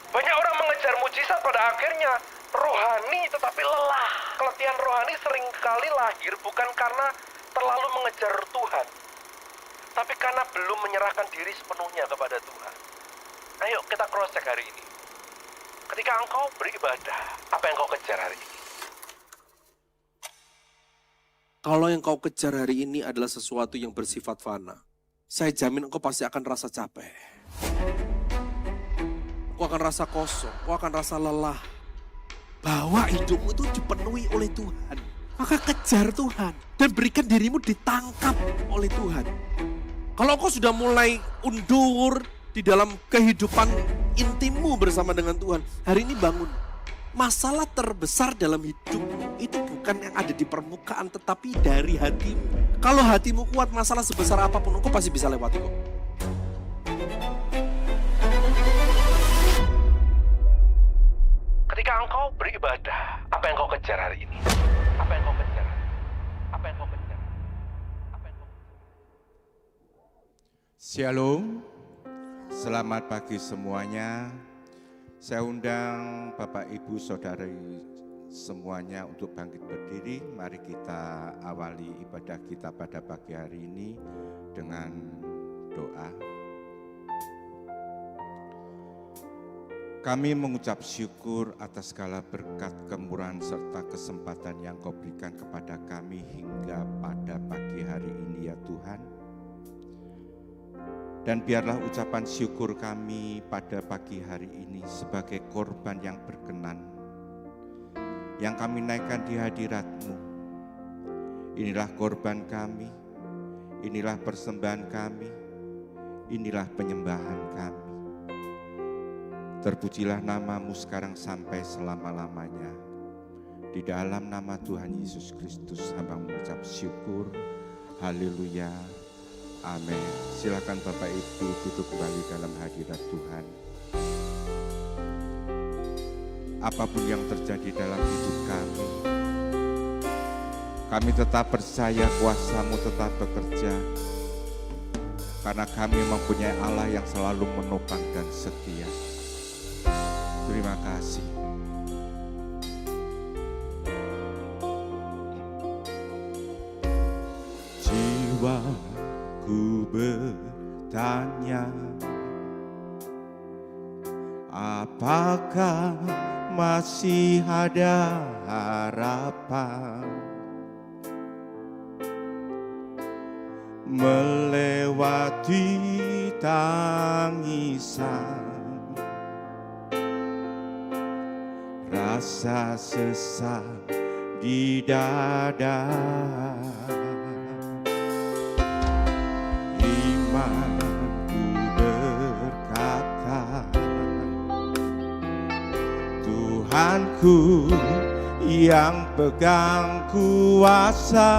Banyak orang mengejar mujizat pada akhirnya rohani tetapi lelah. Keletihan rohani seringkali lahir bukan karena terlalu mengejar Tuhan, tapi karena belum menyerahkan diri sepenuhnya kepada Tuhan. Ayo kita cross check hari ini. Ketika engkau beribadah, apa yang kau kejar hari ini? Kalau yang kau kejar hari ini adalah sesuatu yang bersifat fana, saya jamin engkau pasti akan rasa capek. Engkau akan rasa kosong, engkau akan rasa lelah. Bahwa hidupmu itu dipenuhi oleh Tuhan. Maka kejar Tuhan dan berikan dirimu ditangkap oleh Tuhan. Kalau engkau sudah mulai undur di dalam kehidupan intimmu bersama dengan Tuhan, hari ini bangun. Masalah terbesar dalam hidup itu bukan yang ada di permukaan tetapi dari hatimu. Kalau hatimu kuat, masalah sebesar apapun engkau pasti bisa lewati kok. Ketika engkau beribadah, apa yang kau kejar hari ini? Apa yang kau kejar? Apa yang kau kejar? Apa yang kau kejar? Shalom, selamat pagi semuanya. Saya undang Bapak Ibu Saudari semuanya untuk bangkit berdiri. Mari kita awali ibadah kita pada pagi hari ini dengan doa. Kami mengucap syukur atas segala berkat, kemurahan serta kesempatan yang Kau berikan kepada kami hingga pada pagi hari ini ya Tuhan. Dan biarlah ucapan syukur kami pada pagi hari ini sebagai korban yang berkenan, yang kami naikkan di hadirat-Mu. Inilah korban kami, inilah persembahan kami, inilah penyembahan kami. Terpujilah nama-Mu sekarang sampai selama-lamanya. Di dalam nama Tuhan Yesus Kristus hamba mengucap syukur. Haleluya. Amin. Silakan Bapak Ibu duduk kembali dalam hadirat Tuhan. Apapun yang terjadi dalam hidup kami tetap percaya kuasa-Mu tetap bekerja. Karena kami mempunyai Allah yang selalu menopang dan setia. Terima kasih. Jiwaku bertanya, apakah masih ada harapan melewati tangisan, rasa sesak di dada. Imanku berkata, Tuhanku yang pegang kuasa,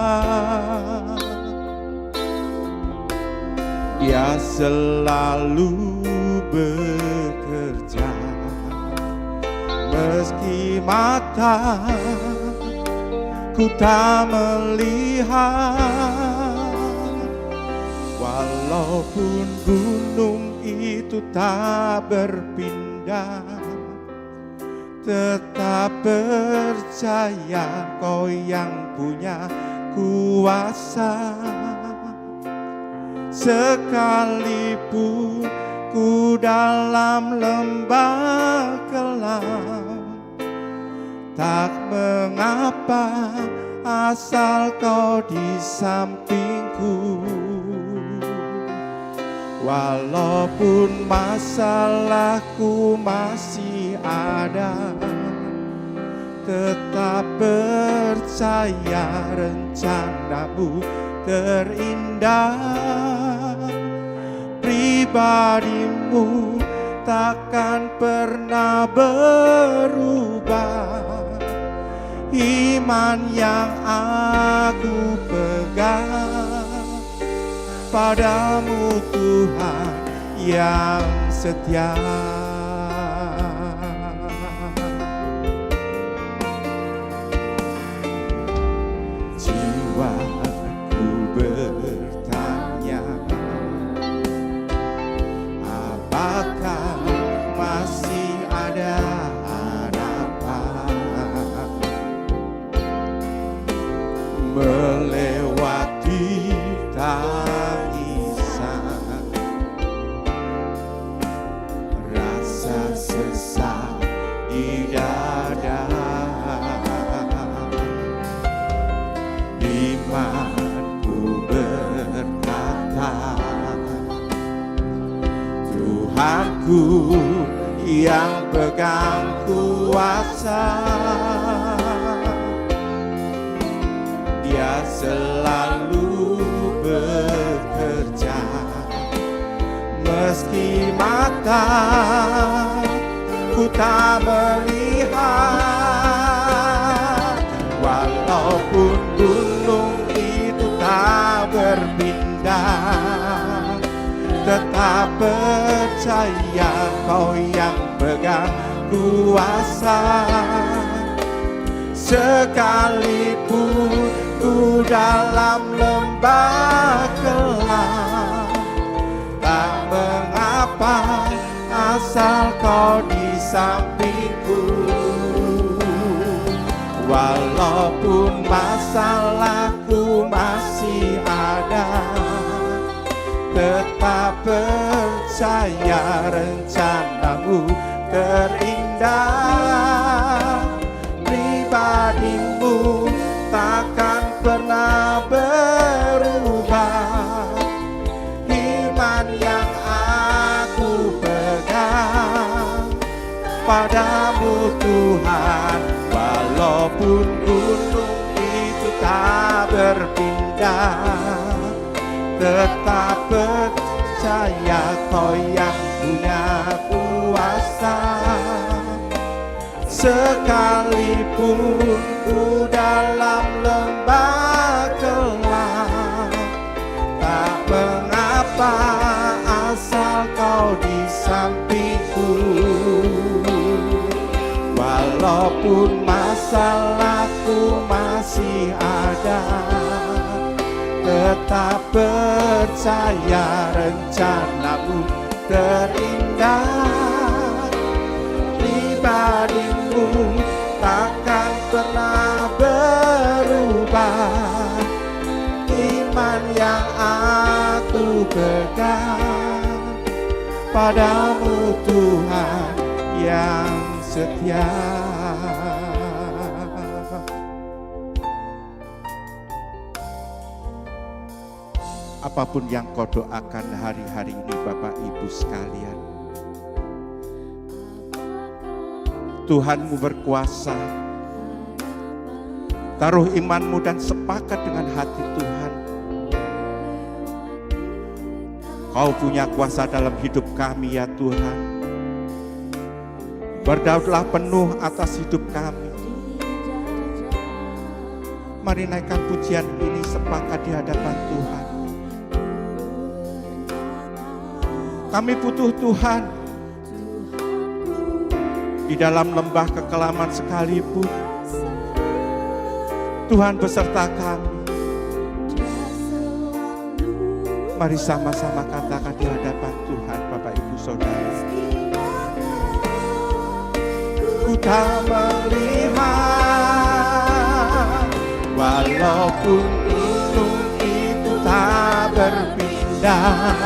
Dia selalu bekerja. Meski mata ku tak melihat, walaupun gunung itu tak berpindah, tetap percaya Kau yang punya kuasa. Sekalipun ku dalam lembah kelam, tak mengapa asal Kau di sampingku. Walaupun masalahku masih ada, tetap percaya rencana-Mu terindah. Pribadi-Mu takkan pernah berubah. Iman yang aku pegang padamu Tuhan yang setia. Jiwaku bertanya, apakah masih ada harapan melewati tangisan, rasa sesak di dada. Imanku berkata, Tuhanku yang pegang kuasa, Dia selalu bekerja meski mata ku tak melihat. Walaupun gunung itu tak berpindah, tetap percaya Kau yang pegang kuasa. Sekalipun ku dalam lembah gelap, tak mengapa asal Kau di sampingku. Walaupun masalahku masih ada, tetap percaya rencanamu terindah. Pribadimu takkan pernah berubah. Iman yang aku pegang padamu Tuhan. Walaupun gunung itu tak berpindah, tetap percaya Kau yang punya kuasa. Sekalipun ku dalam lembah gelap, tak mengapa asal Kau di sampingku. Walaupun masalahku masih ada, tetap percaya rencanamu terindah. Pribadimu takkan pernah berubah. Iman yang aku pegang padamu Tuhan yang setia. Apapun yang Kau doakan hari-hari ini Bapak Ibu sekalian, Tuhanmu berkuasa. Taruh imanmu dan sepakat dengan hati Tuhan. Kau punya kuasa dalam hidup kami ya Tuhan. Berdaudlah penuh atas hidup kami. Mari naikkan pujian ini sepakat di hadapan Tuhan. Kami butuh Tuhan. Di dalam lembah kekelaman sekalipun, Tuhan beserta kami. Mari sama-sama katakan di hadapan Tuhan, Bapak Ibu Saudara. Ku tak melihat, walaupun gunung itu tak berpindah,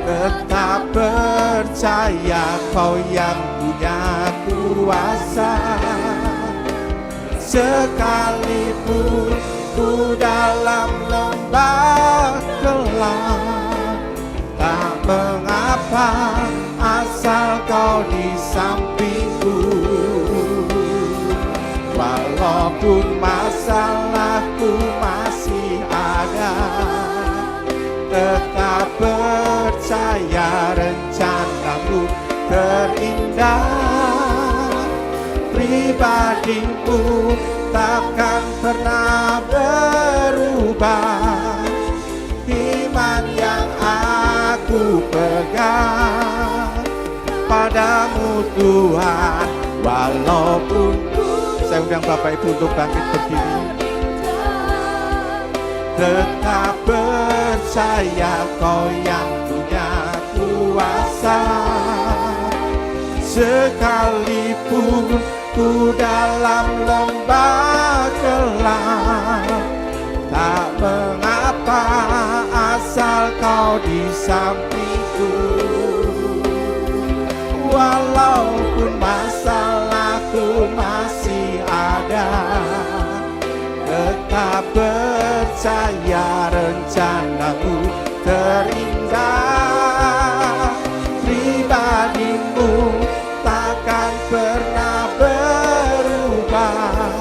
tetap percaya Kau yang punya kuasa. Sekalipun ku dalam lembah gelap, tak mengapa asal Kau di sampingku. Walaupun masalahku masih ada, tetap percaya rencanamu terindah. Pribadimu takkan pernah berubah. Iman yang aku pegang padamu Tuhan. Walaupun saya undang Bapak Ibu untuk bangkit berdiri, tetap percaya Kau yang punya kuasa. sekalipun ku dalam lomba gelap, tak mengapa asal kau di sampingku. Walaupun masalahku masih ada, tetap percaya rencanamu terindah. Pribadimu takkan pernah berubah.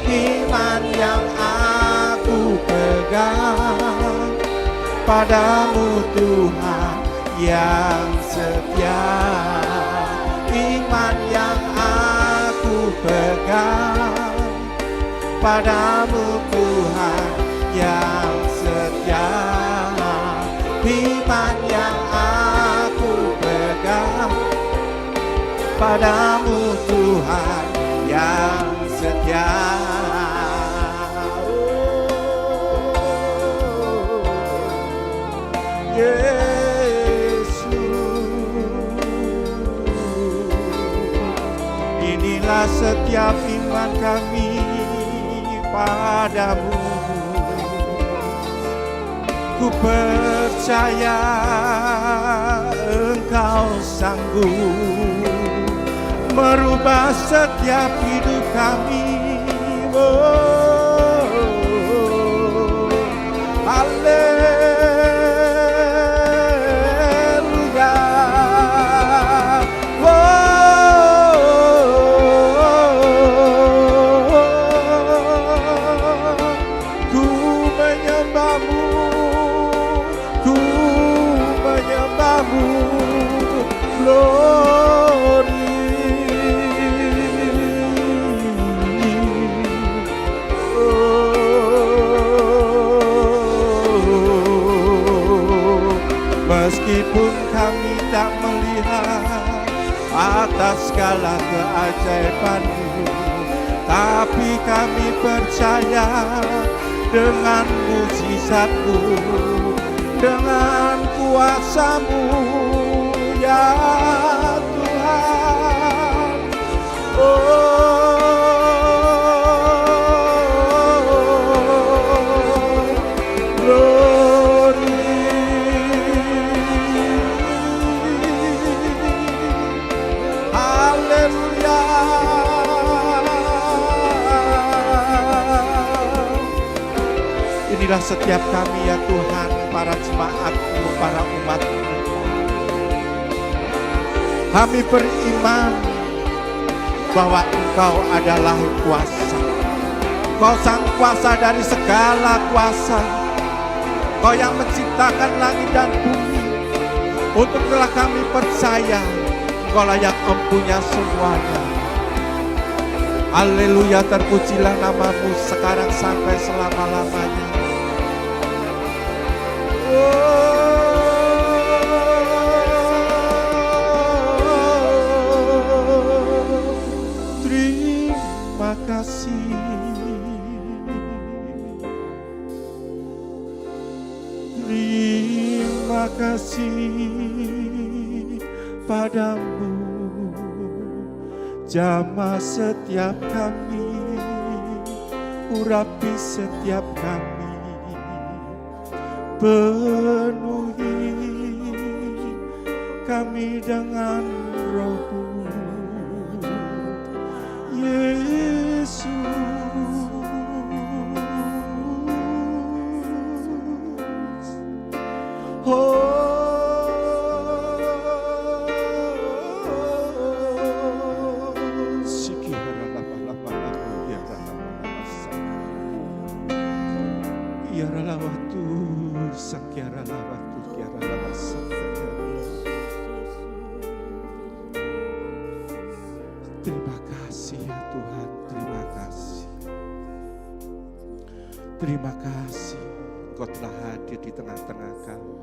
Iman yang aku pegang padamu Tuhan yang setia. Iman yang aku pegang padamu Tuhan yang setia. Iman yang aku pegang padamu Tuhan yang setia. Yesus, inilah setiap iman kami padamu. Ku percaya Engkau sanggup merubah setiap hidup kami. Oh, haleluya. Ku menyembahmu, ku menyembahmu. Glory. Meskipun kami tak melihat atas segala keajaiban-Mu, tapi kami percaya dengan mujizat-Mu, dengan kuasa-Mu, ya Tuhan. Inilah setiap kami ya Tuhan, para jemaat-Mu, para umat-Mu. Kami beriman bahwa Engkau adalah kuasa. Engkau sang kuasa dari segala kuasa. Engkau yang menciptakan langit dan bumi. Untuklah kami percaya Engkau layak mempunyai semuanya. Haleluya, terpujilah nama-Mu sekarang sampai selama-lamanya. Terima kasih. Terima kasih padamu, jamah setiap kami, urapi setiap kami, penuhi kami dengan Roh-Mu, Yesus. Terima kasih ya Tuhan, terima kasih. Terima kasih Kau telah hadir di tengah-tengah kami.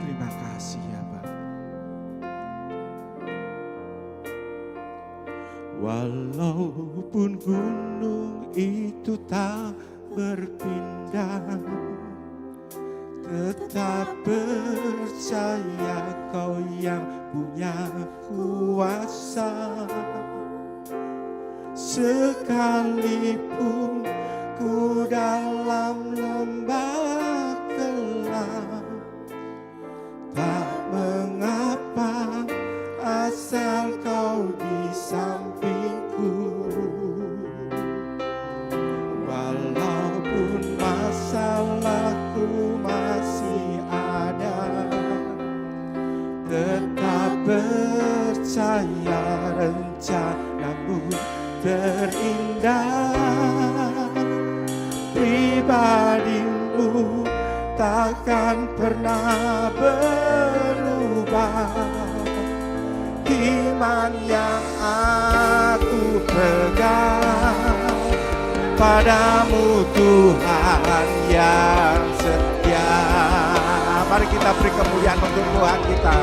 Terima kasih ya Bapa. Walaupun gunung itu tak berpindah, tetap percaya Kau yang punya kuasa. Sekalipun ku dalam lembah gelap, tak mengapa asal kau di sampingku. Walaupun masalahku masih ada, tetap percaya rencanamu terindah. Pribadimu takkan pernah berubah. Iman yang aku pegang padamu Tuhan yang setia. Mari kita beri kemuliaan untuk Tuhan kita.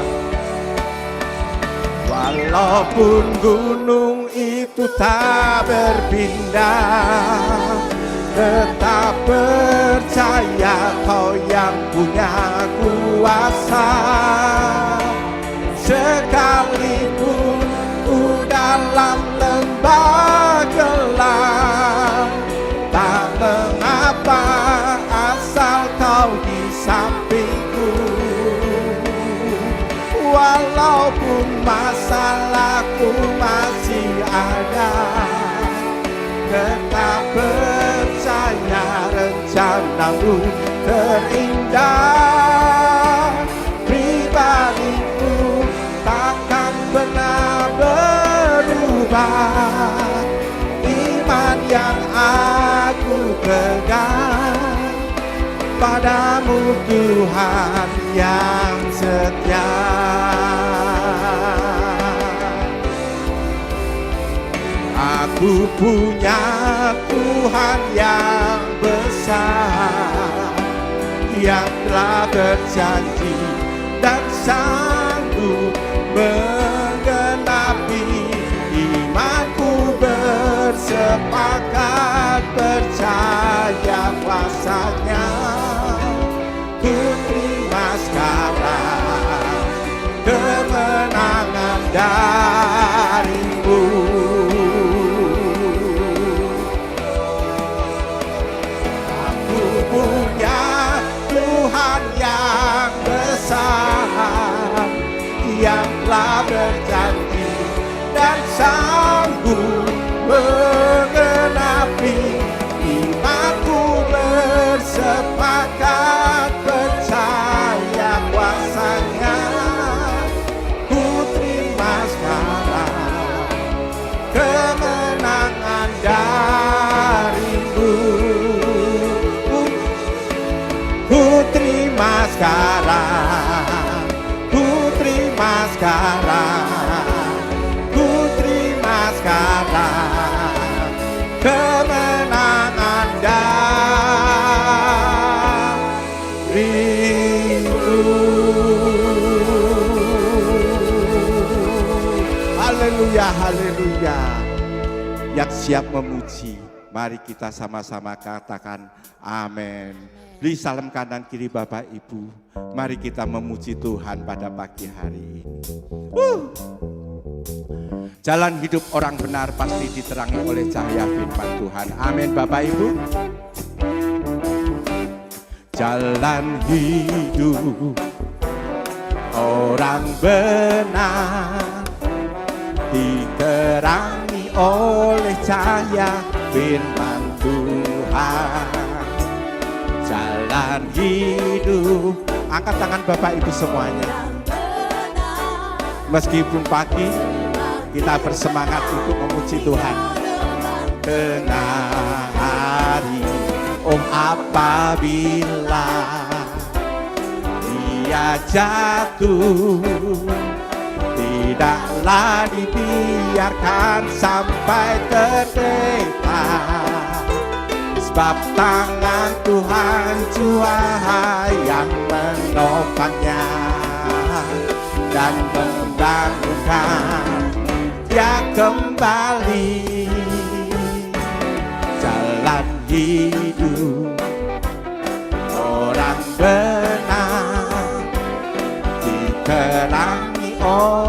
Walaupun gunung itu tak berpindah, tetap percaya kau yang punya kuasa. Sekalipun ku dalam lembah gelap, tak mengapa asal kau di sampingku. Walaupun masalahku masih ada, tetap percaya rencanamu terindah. Pribadiku takkan pernah berubah. Iman yang aku pegang padamu Tuhan yang setia. Aku punya Tuhan yang besar, yang telah berjanji dan sanggup menggenapi. Imanku bersepakat percaya kuasa-Nya. Ku terima sekarang kemenangan darimu. Aku punya Tuhan yang besar, yang telah berjanji dan sanggup menggenapi. Imanku bersepakat percaya kuasa-Nya. Ku terima sekarang kemenangan darimu. Ku terima sekarang, ku terima sekarang, ku terima sekarang kemenangan darimu. Haleluya, haleluya. Yang siap memuji, mari kita sama-sama katakan amin. Beri salam kanan kiri Bapak Ibu. Mari kita memuji Tuhan pada pagi hari ini. Jalan hidup orang benar pasti diterangi oleh cahaya firman Tuhan. Amin Bapak Ibu. Jalan hidup orang benar diterangi oleh cahaya firman Tuhan. Jalan hidup, angkat tangan Bapak Ibu semuanya. Meskipun pagi, kita bersemangat untuk memuji Tuhan. Tengah hari, oh apabila dia jatuh, tidaklah dibiarkan sampai terdekat. Sebab tangan Tuhan jua yang menopangnya dan membangunkan dia kembali. Jalan hidup orang benar diterangi oleh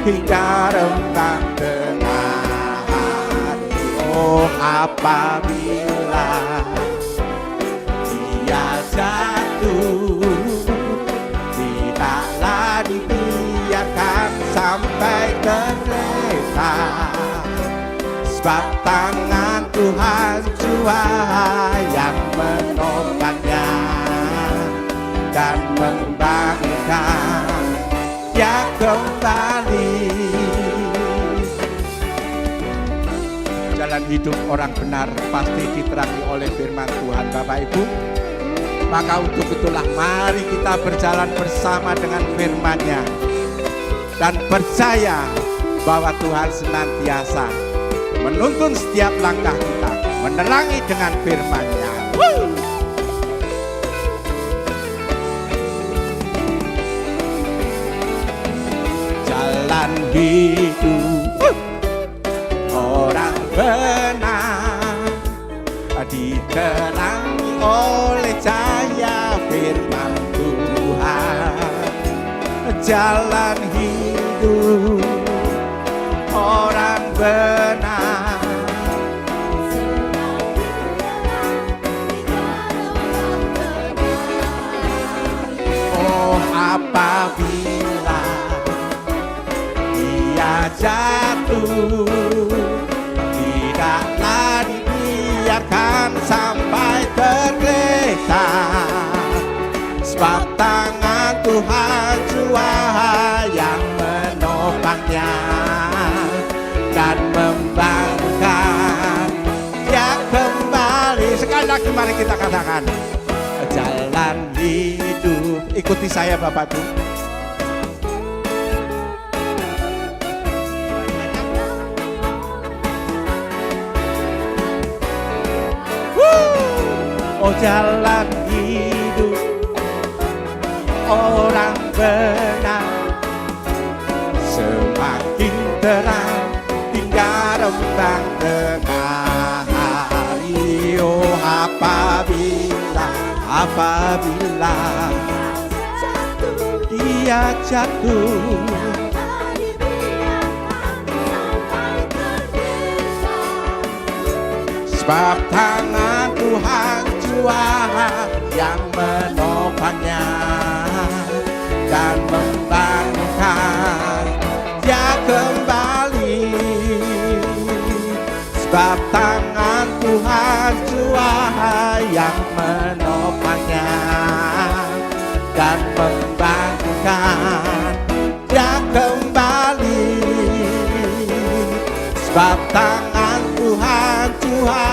hingga renggang tengah hari. Oh, apabila dia jatuh, tidaklah dibiarkan sampai tergeletak, sebab tangan Tuhan jua yang menopangnya dan membangunkan dia kembali. Jalan hidup orang benar pasti diterangi oleh firman Tuhan, Bapak Ibu. Maka untuk itulah mari kita berjalan bersama dengan firman-Nya dan percaya bahwa Tuhan senantiasa menuntun setiap langkah kita, menerangi dengan firman-Nya. Jalan hidup orang benar diterangi oleh cahaya firman Tuhan. Jalan hidup orang benar oh, apabila dia jatuh, tidaklah dibiarkan sampai tergeletak, sebab tangan Tuhan jua yang menopangnya dan membangunkan dia kembali. Sekali lagi mari kita katakan, jalan hidup. Ikuti saya Bapak Ibu. Oh, jalan hidup orang benar semakin terang hingga rembang tengah hari. Oh, apabila dia jatuh, sebab tangan Tuhan jua yang menopangnya dan membangunkan dia kembali, sebab tangan Tuhan jua yang menopangnya dan membangunkan dia kembali, sebab tangan Tuhan jua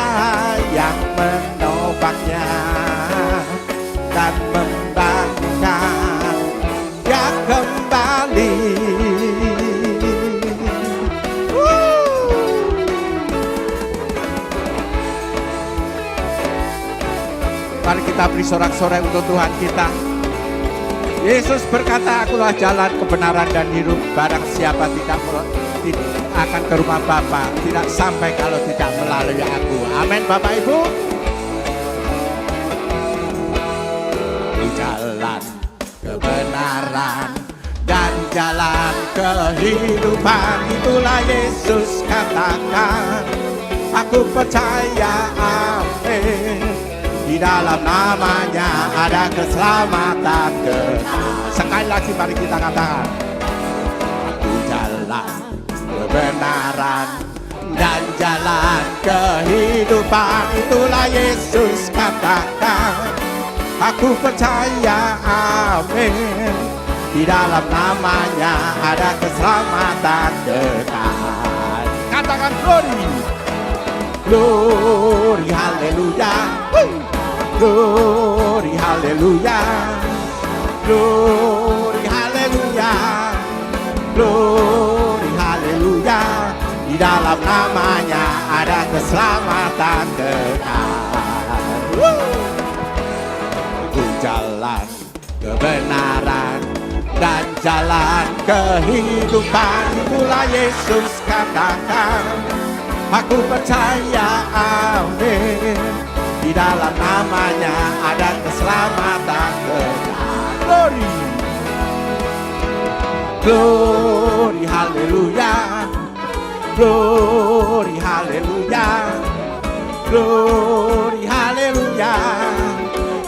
yang menopangnya dan membangunkan dia kembali. Mari kita beri sorak-sorai untuk Tuhan kita. Yesus berkata, akulah jalan, kebenaran dan hidup. Barang siapa tidak akan ke rumah Bapa, tidak sampai kalau tidak melalui aku. Amin Bapak Ibu. Jalan kebenaran dan jalan kehidupan, itulah Yesus katakan. Aku percaya, amin. Di dalam namanya ada keselamatan kekal. Sekali lagi mari kita katakan, aku jalan kebenaran dan jalan kehidupan, itulah Yesus katakan. Aku percaya, amin. Di dalam namanya ada keselamatan kekal. Katakan glory, glory, haleluya, glory, haleluya, glory, haleluya, glory, haleluya. Di dalam namanya ada keselamatan kekal. Ku jalan kebenaran dan jalan kehidupan, itulah Yesus katakan. Aku percaya, amin. Di dalam namanya ada keselamatan kekal. Glory, glory, haleluya. hallelujah. Glory, hallelujah. Glory, hallelujah.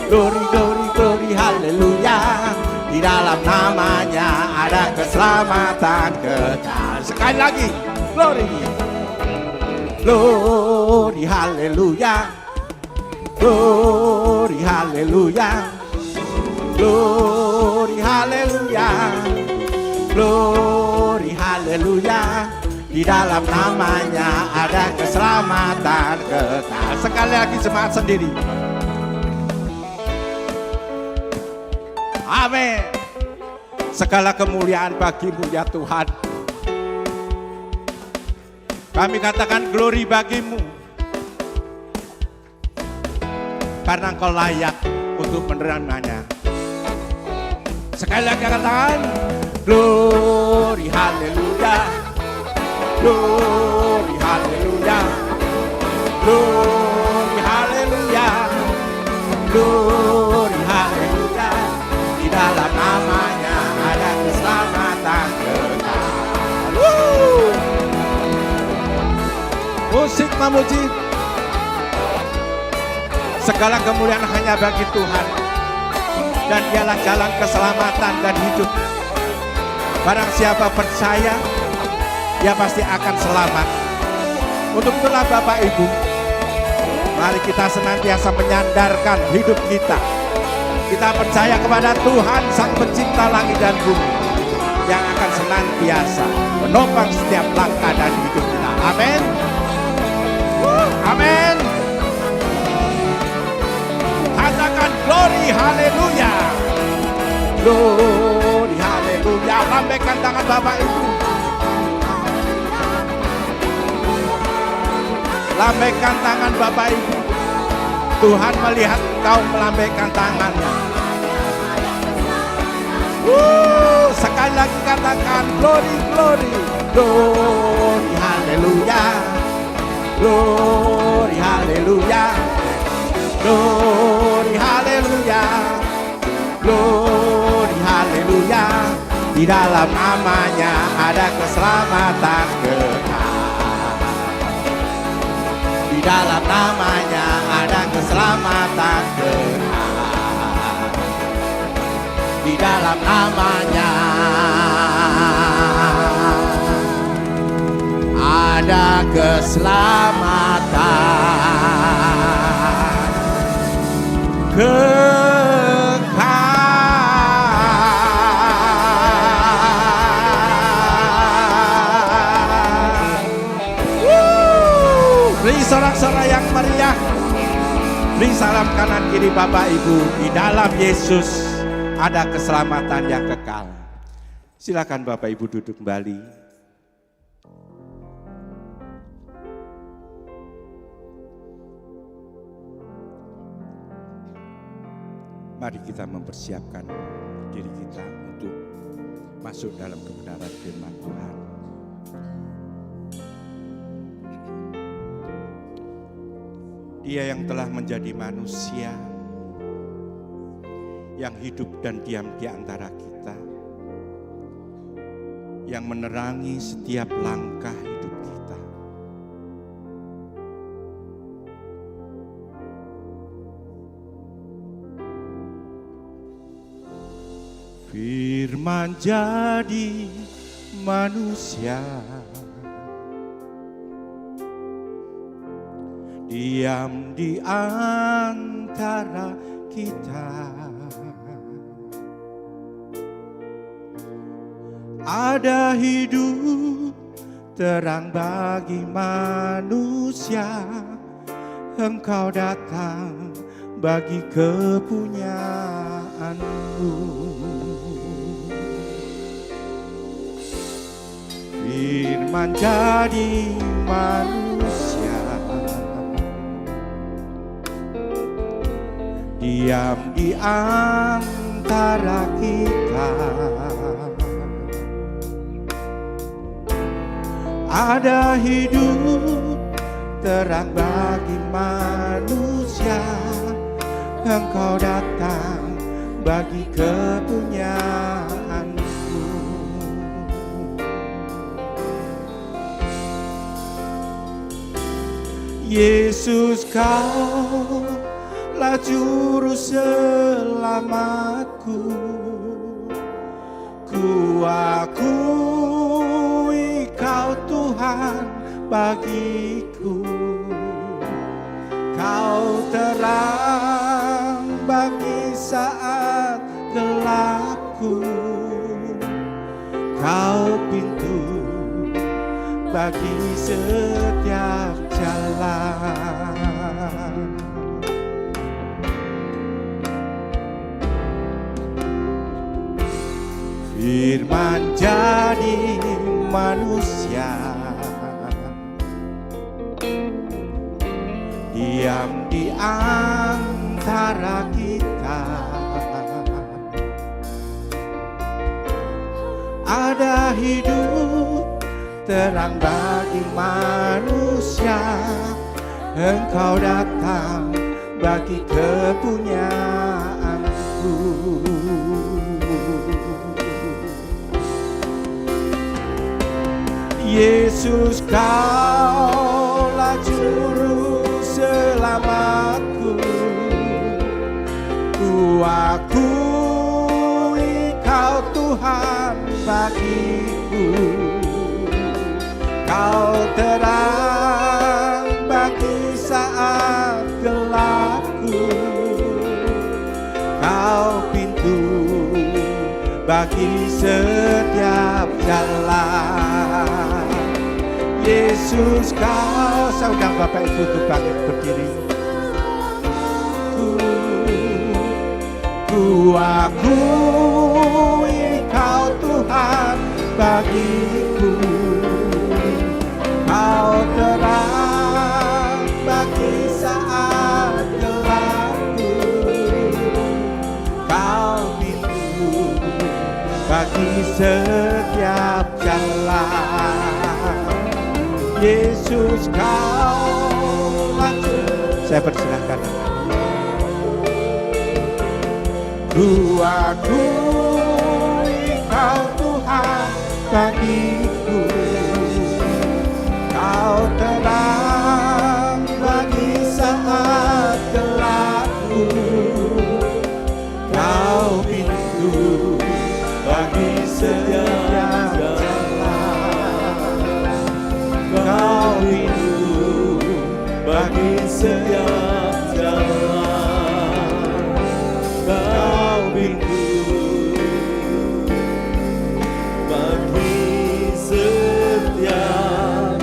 Glory, glory, glory, hallelujah. Di dalam namanya ada keselamatan kekal. Sekali lagi, glory. Glory, hallelujah. Glory, hallelujah. Glory, hallelujah. Glory, hallelujah. Di dalam namanya ada keselamatan kekal. Sekali lagi semangat sendiri. Amin. Segala kemuliaan bagimu ya Tuhan. Kami katakan glory bagimu. Karena engkau layak untuk menerimanya. Sekali lagi katakan glory, hallelujah. Glory, hallelujah. Glory, hallelujah. Glory, hallelujah. Di dalam namanya ada keselamatan kekal. Musik memuji. Segala kemuliaan hanya bagi Tuhan. Dan dialah jalan keselamatan dan hidup. Barang siapa percaya, dia pasti akan selamat. Untuk itulah Bapak Ibu, mari kita senantiasa menyandarkan hidup kita. Kita percaya kepada Tuhan Sang Pencipta langit dan bumi, yang akan senantiasa menopang setiap langkah dan hidup kita. Amin. Amin. Katakan glory, haleluya. Glory, haleluya. Lambaikan tangan Bapak Ibu. Lambaikan tangan Bapak Ibu. Tuhan melihat kau melambaikan tangannya. Sekali lagi katakan glory, glory. Glory, haleluya. Glory, haleluya. Glory, haleluya. Glory, haleluya. Di dalam namanya ada keselamatan kekal. Di dalam namanya ada keselamatan kekal. Di dalam namanya ada keselamatan kekal. Beri sorak-sorai yang meriah. Beri salam kanan kiri Bapak Ibu. Di dalam Yesus ada keselamatan yang kekal. Silakan Bapak Ibu duduk kembali. Mari kita mempersiapkan diri kita untuk masuk dalam kebenaran firman Tuhan. Dia yang telah menjadi manusia, yang hidup dan diam di antara kita, yang menerangi setiap langkah hidup kita. Firman jadi manusia, diam di antara kita. Ada hidup terang bagi manusia. Engkau datang bagi kepunyaanmu. Firman jadi manusia, diam di antara kita. Ada hidup terang bagi manusia. Engkau datang bagi kepunyaanmu. Yesus Kaulah juru selamatku. Ku akui Kau Tuhan bagiku. Kau terang bagi saat gelapku. Kau pintu bagi setiap jalan. Firman jadi manusia, diam di antara kita. Ada hidup terang bagi manusia. Engkau datang bagi kepunyaanku. Yesus Kaulah juru selamatku. Ku akui Kau Tuhan bagiku. Kau terang bagi saat gelapku. Kau pintu bagi setiap jalan. Yesus Kau, saya undang Bapak Ibu untuk bangkit berdiri. Ku akui Kau Tuhan bagiku. Kau terang bagi saat gelapku. Kau pintu bagi setiap jalan. Yesus Kaulah. Saya persilahkan. Ku akui Kau Tuhan bagiku. Kau terang bagi saat gelapku. Kau pintu bagi setiap jalan. Kau pintu bagi setiap jalan. Kau pintu bagi setiap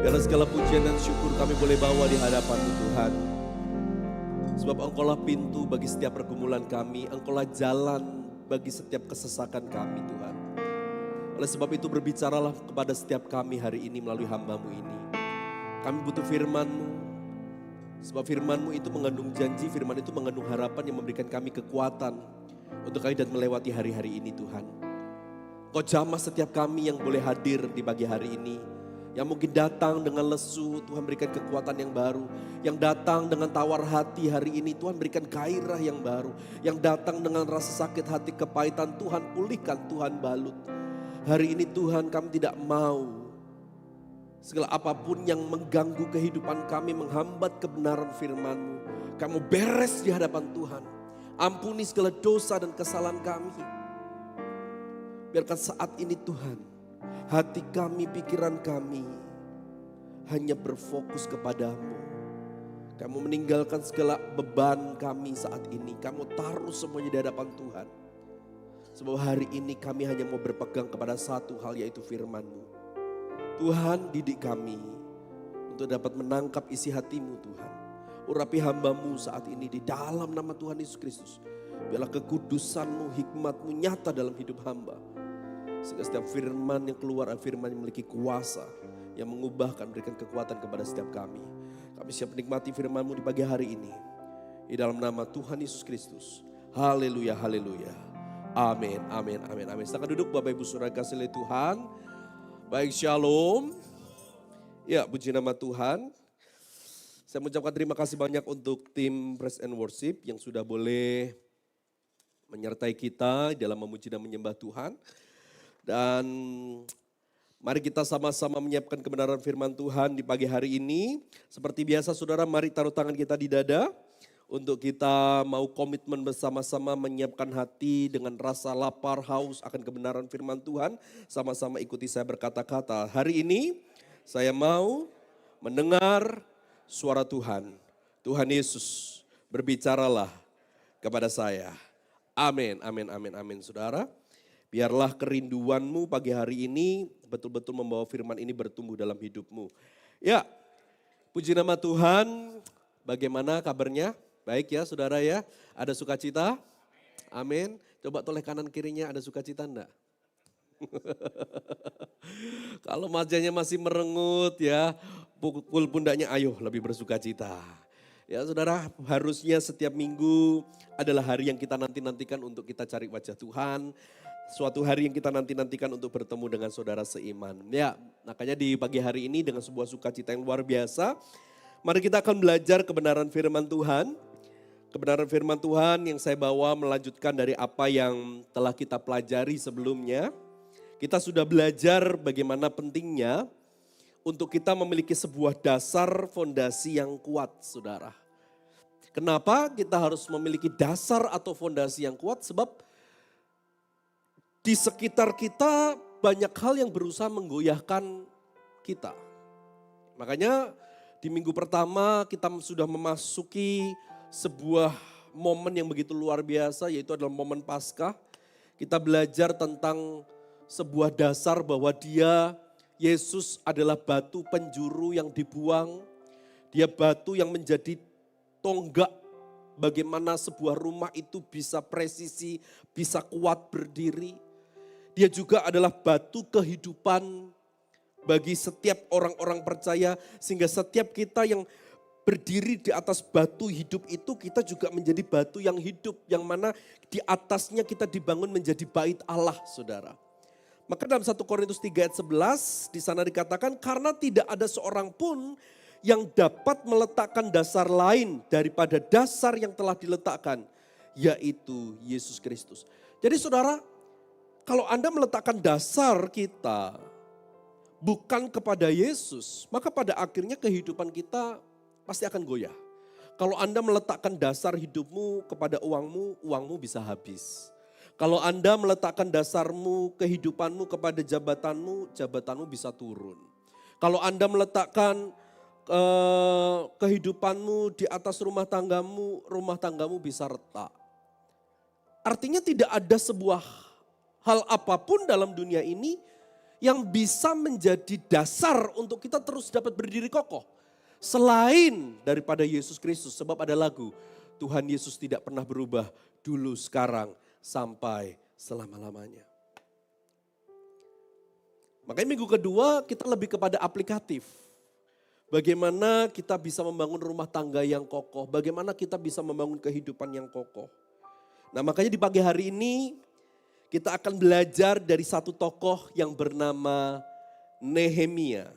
Biarlah segala pujian dan syukur kami boleh bawa di hadapan-Mu Tuhan. Sebab Engkaulah pintu bagi setiap pergumulan kami, Engkaulah jalan bagi setiap kesesakan kami Tuhan. Oleh sebab itu berbicaralah kepada setiap kami hari ini melalui hamba-Mu ini. Kami butuh firman-Mu, sebab firman-Mu itu mengandung janji, firman itu mengandung harapan yang memberikan kami kekuatan untuk kami dan melewati hari-hari ini Tuhan. Kau jamah setiap kami yang boleh hadir di pagi hari ini. Yang mungkin datang dengan lesu, Tuhan berikan kekuatan yang baru. Yang datang dengan tawar hati hari ini, Tuhan berikan gairah yang baru. Yang datang dengan rasa sakit hati, kepahitan, Tuhan pulihkan, Tuhan balut. Hari ini Tuhan kami tidak mau segala apapun yang mengganggu kehidupan kami, menghambat kebenaran firman-Mu. Kami mau beres di hadapan Tuhan. Ampuni segala dosa dan kesalahan kami. Biarkan saat ini Tuhan, hati kami, pikiran kami hanya berfokus kepadamu. Kamu meninggalkan segala beban kami saat ini. Kamu taruh semuanya di hadapan Tuhan. Sebab hari ini kami hanya mau berpegang kepada satu hal, yaitu firman-Mu. Tuhan, didik kami untuk dapat menangkap isi hati-Mu Tuhan. Urapi hamba-Mu saat ini di dalam nama Tuhan Yesus Kristus. Biarlah kekudusan-Mu, hikmat-Mu nyata dalam hidup hamba. Sehingga setiap firman yang keluar, firman yang memiliki kuasa, yang mengubahkan, berikan kekuatan kepada setiap kami. Kami siap menikmati firman-Mu di pagi hari ini. Di dalam nama Tuhan Yesus Kristus. Haleluya, haleluya. Amin, amin, amin, amin. Silakan duduk Bapak Ibu Saudara kasih oleh Tuhan. Baik, shalom. Ya, puji nama Tuhan. Saya mengucapkan terima kasih banyak untuk tim Praise and Worship yang sudah boleh menyertai kita dalam memuji dan menyembah Tuhan. Dan mari kita sama-sama menyiapkan kebenaran firman Tuhan di pagi hari ini. Seperti biasa saudara, mari taruh tangan kita di dada. Untuk kita mau komitmen bersama-sama menyiapkan hati dengan rasa lapar, haus akan kebenaran firman Tuhan. Sama-sama ikuti saya berkata-kata. Hari ini saya mau mendengar suara Tuhan. Tuhan Yesus, berbicaralah kepada saya. Amin, amin, amin, amin saudara. Biarlah kerinduanmu pagi hari ini betul-betul membawa firman ini bertumbuh dalam hidupmu. Ya, puji nama Tuhan. Bagaimana kabarnya? Baik ya saudara ya, ada sukacita? Amin. Coba toleh kanan kirinya, ada sukacita enggak? Kalau wajahnya masih merengut ya, pukul pundaknya, ayo lebih bersukacita. Ya saudara, harusnya setiap minggu adalah hari yang kita nanti-nantikan untuk kita cari wajah Tuhan. Suatu hari yang kita nanti-nantikan untuk bertemu dengan saudara seiman. Ya, makanya di pagi hari ini dengan sebuah sukacita yang luar biasa, mari kita akan belajar kebenaran firman Tuhan. Kebenaran firman Tuhan yang saya bawa melanjutkan dari apa yang telah kita pelajari sebelumnya. Kita sudah belajar bagaimana pentingnya untuk kita memiliki sebuah dasar fondasi yang kuat, saudara. Kenapa kita harus memiliki dasar atau fondasi yang kuat? Sebab di sekitar kita banyak hal yang berusaha menggoyahkan kita. Makanya di minggu pertama kita sudah memasuki sebuah momen yang begitu luar biasa, yaitu adalah momen Paskah. Kita belajar tentang sebuah dasar bahwa Yesus adalah batu penjuru yang dibuang. Dia batu yang menjadi tonggak bagaimana sebuah rumah itu bisa presisi, bisa kuat berdiri. Dia juga adalah batu kehidupan bagi setiap orang-orang percaya, sehingga setiap kita yang berdiri di atas batu hidup itu, kita juga menjadi batu yang hidup, yang mana di atasnya kita dibangun menjadi bait Allah, saudara. Maka dalam 1 Korintus 3 ayat 11 di sana dikatakan, karena tidak ada seorang pun yang dapat meletakkan dasar lain daripada dasar yang telah diletakkan, yaitu Yesus Kristus. Jadi saudara, kalau Anda meletakkan dasar kita bukan kepada Yesus, maka pada akhirnya kehidupan kita pasti akan goyah. Kalau Anda meletakkan dasar hidupmu kepada uangmu, uangmu bisa habis. Kalau Anda meletakkan dasarmu, kehidupanmu kepada jabatanmu, jabatanmu bisa turun. Kalau Anda meletakkan kehidupanmu di atas rumah tanggamu bisa retak. Artinya tidak ada sebuah hal apapun dalam dunia ini yang bisa menjadi dasar untuk kita terus dapat berdiri kokoh. Selain daripada Yesus Kristus, sebab ada lagu, Tuhan Yesus tidak pernah berubah dulu, sekarang, sampai selama-lamanya. Makanya minggu kedua kita lebih kepada aplikatif. Bagaimana kita bisa membangun rumah tangga yang kokoh, bagaimana kita bisa membangun kehidupan yang kokoh. Nah makanya di pagi hari ini kita akan belajar dari satu tokoh yang bernama Nehemia,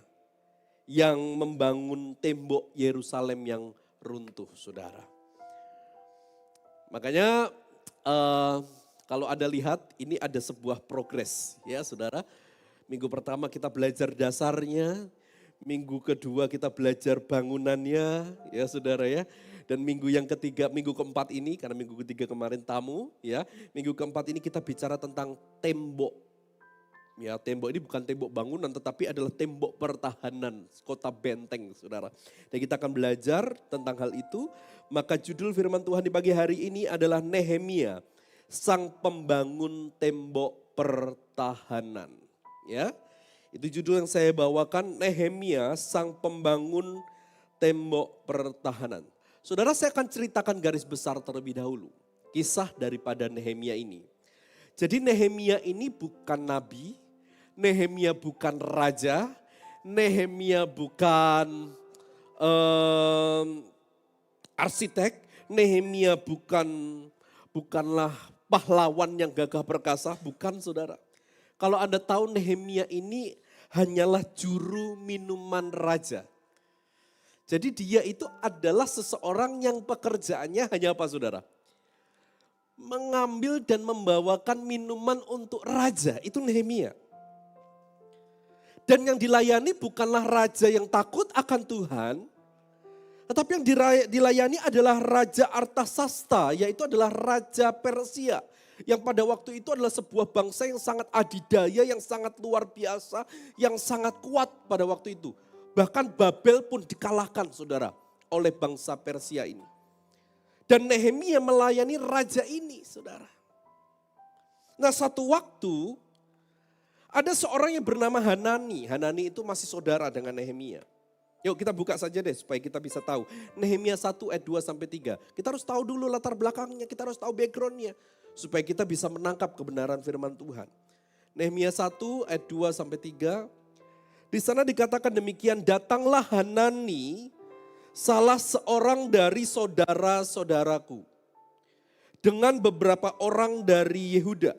yang membangun tembok Yerusalem yang runtuh, saudara. Makanya kalau Anda lihat ini ada sebuah progres ya saudara. Minggu pertama kita belajar dasarnya, minggu kedua kita belajar bangunannya ya saudara ya. Dan minggu yang ketiga, minggu keempat ini, karena minggu ketiga kemarin tamu ya. Minggu keempat ini kita bicara tentang tembok. Ya, tembok ini bukan tembok bangunan tetapi adalah tembok pertahanan kota benteng, saudara. Dan kita akan belajar tentang hal itu. Maka judul firman Tuhan di pagi hari ini adalah Nehemia, sang pembangun tembok pertahanan. Ya, itu judul yang saya bawakan, Nehemia, sang pembangun tembok pertahanan. Saudara, saya akan ceritakan garis besar terlebih dahulu kisah daripada Nehemia ini. Jadi Nehemia ini bukan nabi, Nehemia bukan raja, Nehemia bukan arsitek, Nehemia bukanlah pahlawan yang gagah perkasa, bukan saudara. Kalau Anda tahu Nehemia ini hanyalah juru minuman raja. Jadi dia itu adalah seseorang yang pekerjaannya hanya apa saudara? mengambil dan membawakan minuman untuk raja, itu Nehemia. Dan yang dilayani bukanlah raja yang takut akan Tuhan, tetapi yang dilayani adalah Raja Artasasta, yaitu adalah Raja Persia. Yang pada waktu itu adalah sebuah bangsa yang sangat adidaya, yang sangat luar biasa, yang sangat kuat pada waktu itu. Bahkan Babel pun dikalahkan saudara oleh bangsa Persia ini. Dan Nehemia melayani raja ini saudara. Nah satu waktu ada seorang yang bernama Hanani. Hanani itu masih saudara dengan Nehemia. Yuk kita buka saja deh supaya kita bisa tahu. Nehemia 1 ayat 2 sampai 3. Kita harus tahu dulu latar belakangnya, kita harus tahu backgroundnya. Supaya kita bisa menangkap kebenaran firman Tuhan. Nehemia 1 ayat 2 sampai 3. Di sana dikatakan demikian, datanglah Hanani, salah seorang dari saudara-saudaraku, dengan beberapa orang dari Yehuda.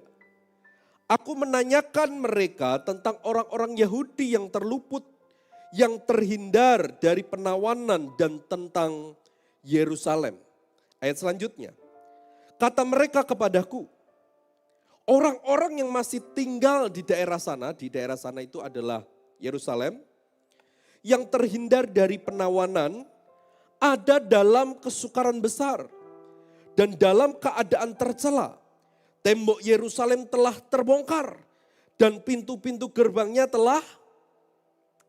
Aku menanyakan mereka tentang orang-orang Yahudi yang terluput, yang terhindar dari penawanan dan tentang Yerusalem. Ayat selanjutnya, kata mereka kepadaku, orang-orang yang masih tinggal di daerah sana itu adalah Yerusalem, yang terhindar dari penawanan, ada dalam kesukaran besar dan dalam keadaan tercela. Tembok Yerusalem telah terbongkar dan pintu-pintu gerbangnya telah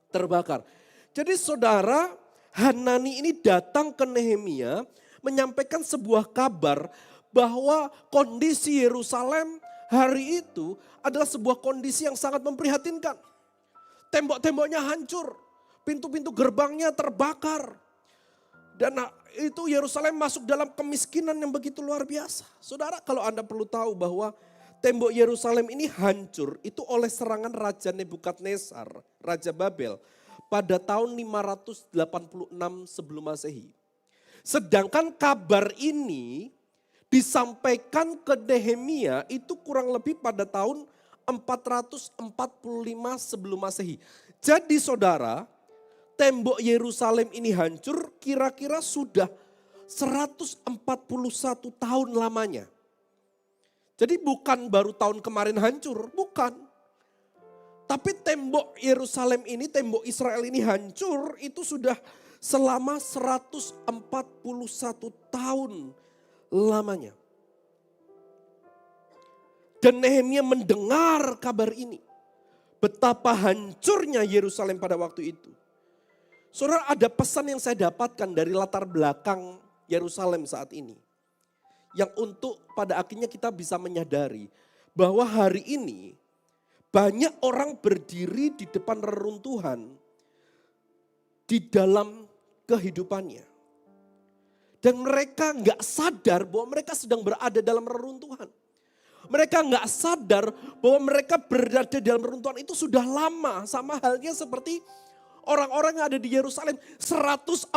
terbakar. Jadi saudara, Hanani ini datang ke Nehemia menyampaikan sebuah kabar bahwa kondisi Yerusalem hari itu adalah sebuah kondisi yang sangat memprihatinkan. Tembok-temboknya hancur, pintu-pintu gerbangnya terbakar. Dan itu Yerusalem masuk dalam kemiskinan yang begitu luar biasa. Saudara, kalau Anda perlu tahu bahwa tembok Yerusalem ini hancur itu oleh serangan Raja Nebukadnezar, Raja Babel, pada tahun 586 sebelum Masehi. Sedangkan kabar ini disampaikan ke Nehemia itu kurang lebih pada tahun 445 sebelum Masehi. Jadi saudara, tembok Yerusalem ini hancur kira-kira sudah 141 tahun lamanya. Jadi bukan baru tahun kemarin hancur, bukan. Tapi tembok Yerusalem ini, tembok Israel ini hancur itu sudah selama 141 tahun lamanya. Dan Nehemia mendengar kabar ini. Betapa hancurnya Yerusalem pada waktu itu. Saudara, ada pesan yang saya dapatkan dari latar belakang Yerusalem saat ini. Yang untuk pada akhirnya kita bisa menyadari bahwa hari ini banyak orang berdiri di depan reruntuhan di dalam kehidupannya. Dan mereka nggak sadar bahwa mereka sedang berada dalam reruntuhan. Mereka nggak sadar bahwa mereka berada dalam reruntuhan itu sudah lama. Sama halnya seperti orang-orang yang ada di Yerusalem 141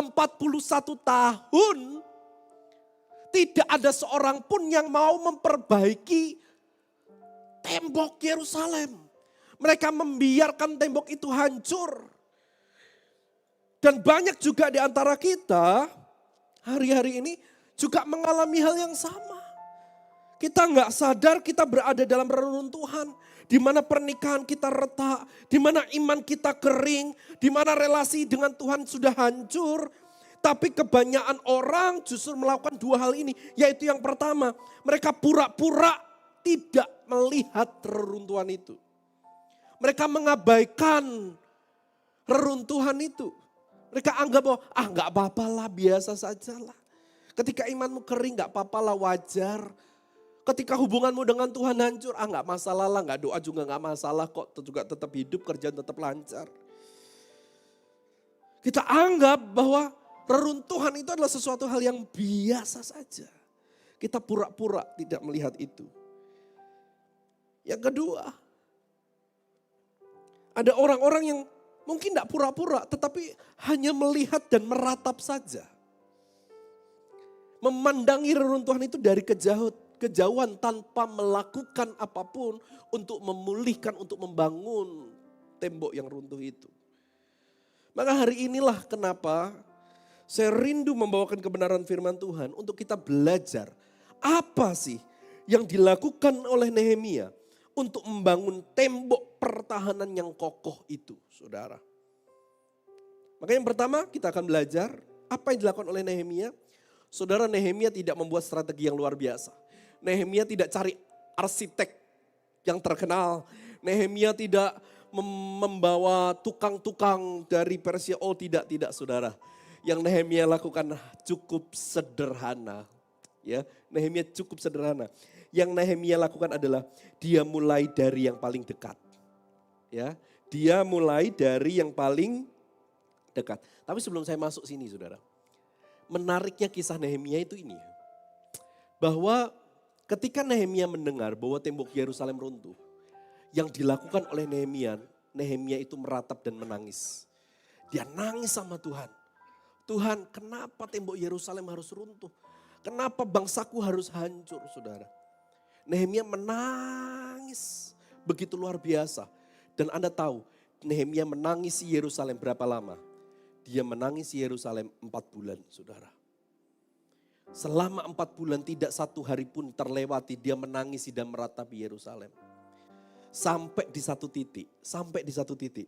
tahun. Tidak ada seorang pun yang mau memperbaiki tembok Yerusalem. Mereka membiarkan tembok itu hancur. Dan banyak juga di antara kita hari-hari ini juga mengalami hal yang sama. Kita nggak sadar kita berada dalam reruntuhan. Di mana pernikahan kita retak, di mana iman kita kering, di mana relasi dengan Tuhan sudah hancur. Tapi kebanyakan orang justru melakukan dua hal ini. Yaitu yang pertama, mereka pura-pura tidak melihat reruntuhan itu. Mereka mengabaikan reruntuhan itu. Mereka anggap bahwa nggak apa-apa lah, biasa saja lah. Ketika imanmu kering nggak apa-apa lah, wajar. Ketika hubunganmu dengan Tuhan hancur, nggak masalah lah, nggak doa juga nggak masalah kok, juga tetap hidup, kerjaan tetap lancar. Kita anggap bahwa reruntuhan itu adalah sesuatu hal yang biasa saja. Kita pura-pura tidak melihat itu. Yang kedua, ada orang-orang yang mungkin tidak pura-pura, tetapi hanya melihat dan meratap saja. Memandangi reruntuhan itu dari kejauhan tanpa melakukan apapun untuk memulihkan, untuk membangun tembok yang runtuh itu. Maka hari inilah kenapa saya rindu membawakan kebenaran firman Tuhan untuk kita belajar apa sih yang dilakukan oleh Nehemia untuk membangun tembok pertahanan yang kokoh itu, saudara. Maka yang pertama kita akan belajar apa yang dilakukan oleh Nehemia. Saudara, Nehemia tidak membuat strategi yang luar biasa. Nehemia tidak cari arsitek yang terkenal. Nehemia tidak membawa tukang-tukang dari Persia. Oh tidak saudara. Yang Nehemia lakukan cukup sederhana. Ya, Nehemia cukup sederhana. Yang Nehemia lakukan adalah dia mulai dari yang paling dekat. Ya, dia mulai dari yang paling dekat. Tapi sebelum saya masuk sini saudara. Menariknya kisah Nehemia itu ini. Bahwa ketika Nehemia mendengar bahwa tembok Yerusalem runtuh. Yang dilakukan oleh Nehemia itu meratap dan menangis. Dia nangis sama Tuhan. Tuhan, kenapa tembok Yerusalem harus runtuh? Kenapa bangsaku harus hancur, saudara? Nehemia menangis begitu luar biasa. Dan Anda tahu, Nehemia menangis di Yerusalem berapa lama? Dia menangis di Yerusalem 4 bulan, saudara. Selama 4 bulan tidak satu hari pun terlewati dia menangis dan meratapi Yerusalem. Sampai di satu titik.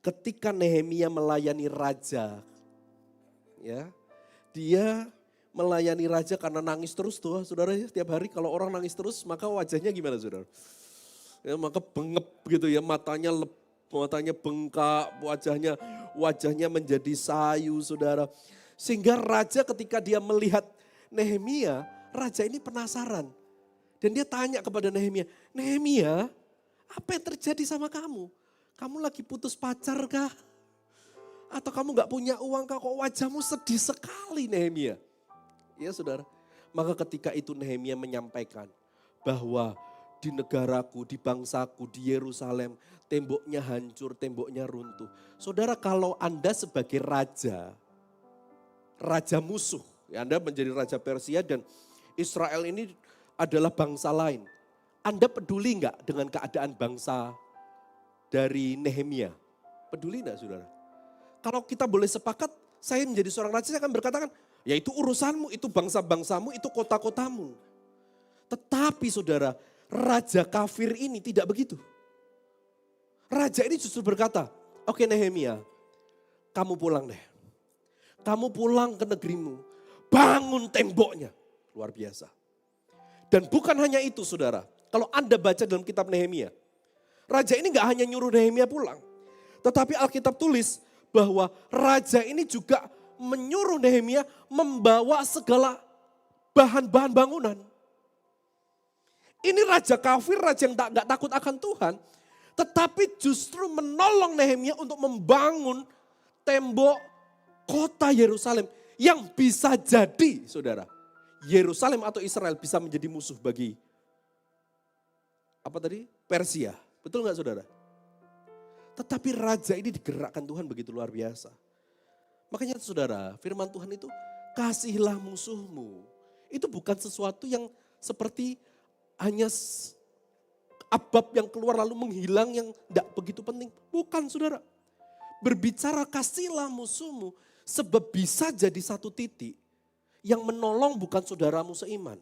Ketika Nehemia melayani raja, ya, dia melayani raja karena nangis terus tuh, saudara. Setiap hari kalau orang nangis terus, maka wajahnya gimana, saudara? Ya, maka bengep gitu ya, matanya bengkak, wajahnya menjadi sayu, saudara. Sehingga raja ketika dia melihat Nehemia, raja ini penasaran. Dan dia tanya kepada Nehemia, Nehemia, apa yang terjadi sama kamu? Kamu lagi putus pacar kah? Atau kamu gak punya uang kah? Kok wajahmu sedih sekali, Nehemia? Ya saudara, maka ketika itu Nehemia menyampaikan bahwa di negaraku, di bangsaku, di Yerusalem, temboknya hancur, temboknya runtuh. Saudara, kalau Anda sebagai raja musuh, ya Anda menjadi raja Persia dan Israel ini adalah bangsa lain. Anda peduli enggak dengan keadaan bangsa dari Nehemia? Peduli enggak, saudara? Kalau kita boleh sepakat, saya menjadi seorang raja, saya akan berkatakan, ya itu urusanmu, itu bangsa-bangsamu, itu kota-kotamu. Tetapi saudara, raja kafir ini tidak begitu. Raja ini justru berkata, oke Nehemia, kamu pulang deh. Kamu pulang ke negerimu, bangun temboknya. Luar biasa. Dan bukan hanya itu saudara, kalau Anda baca dalam kitab Nehemia, raja ini gak hanya nyuruh Nehemia pulang. Tetapi Alkitab tulis bahwa raja ini juga menyuruh Nehemia membawa segala bahan-bahan bangunan. Ini raja kafir, raja yang gak takut akan Tuhan. Tetapi justru menolong Nehemia untuk membangun tembok kota Yerusalem. Yang bisa jadi, saudara, Yerusalem atau Israel bisa menjadi musuh bagi Persia. Betul gak saudara? Tetapi raja ini digerakkan Tuhan begitu luar biasa. Makanya saudara, firman Tuhan itu kasihilah musuhmu. Itu bukan sesuatu yang seperti hanya abab yang keluar lalu menghilang yang tidak begitu penting. Bukan saudara. Berbicara kasihlah musuhmu sebab bisa jadi satu titik yang menolong bukan saudaramu seiman.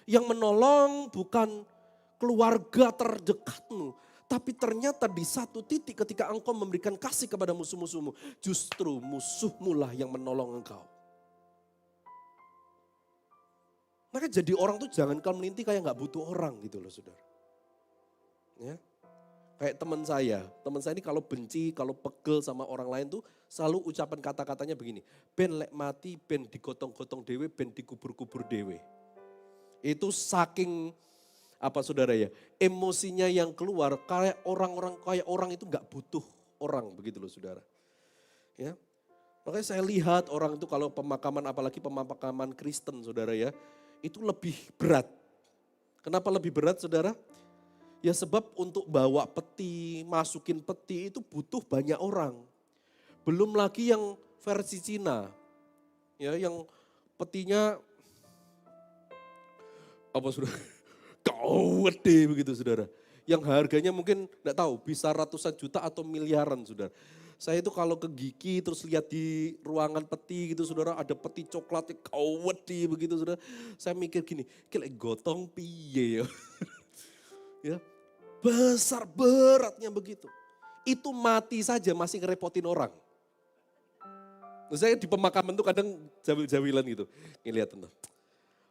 Yang menolong bukan keluarga terdekatmu. Tapi ternyata di satu titik ketika engkau memberikan kasih kepada musuh-musuhmu, justru musuhmu lah yang menolong engkau. Maka jadi orang tuh jangan kau melinti kayak gak butuh orang gitu loh saudara. Ya. Kayak teman saya ini kalau benci, kalau pegel sama orang lain tuh selalu ucapan kata-katanya begini. Ben lek mati, ben digotong-gotong dewe, ben dikubur-kubur dewe. Itu saking saudara ya, emosinya yang keluar kayak orang itu gak butuh orang begitu loh saudara. Ya. Makanya saya lihat orang itu kalau pemakaman, apalagi pemakaman Kristen saudara ya, itu lebih berat. Kenapa lebih berat saudara? Ya sebab untuk bawa peti, masukin peti itu butuh banyak orang. Belum lagi yang versi Cina. Ya, yang petinya saudara? Gede begitu saudara. Yang harganya mungkin enggak tahu bisa ratusan juta atau miliaran saudara. Saya itu kalau ke Giki terus lihat di ruangan peti gitu saudara, ada peti coklatnya kawedi begitu saudara. Saya mikir gini, kayak gotong piye ya. Ya, besar beratnya begitu. Itu mati saja masih ngerepotin orang. Saya di pemakaman tuh kadang jawil-jawilan gitu. Ngeliat tuh.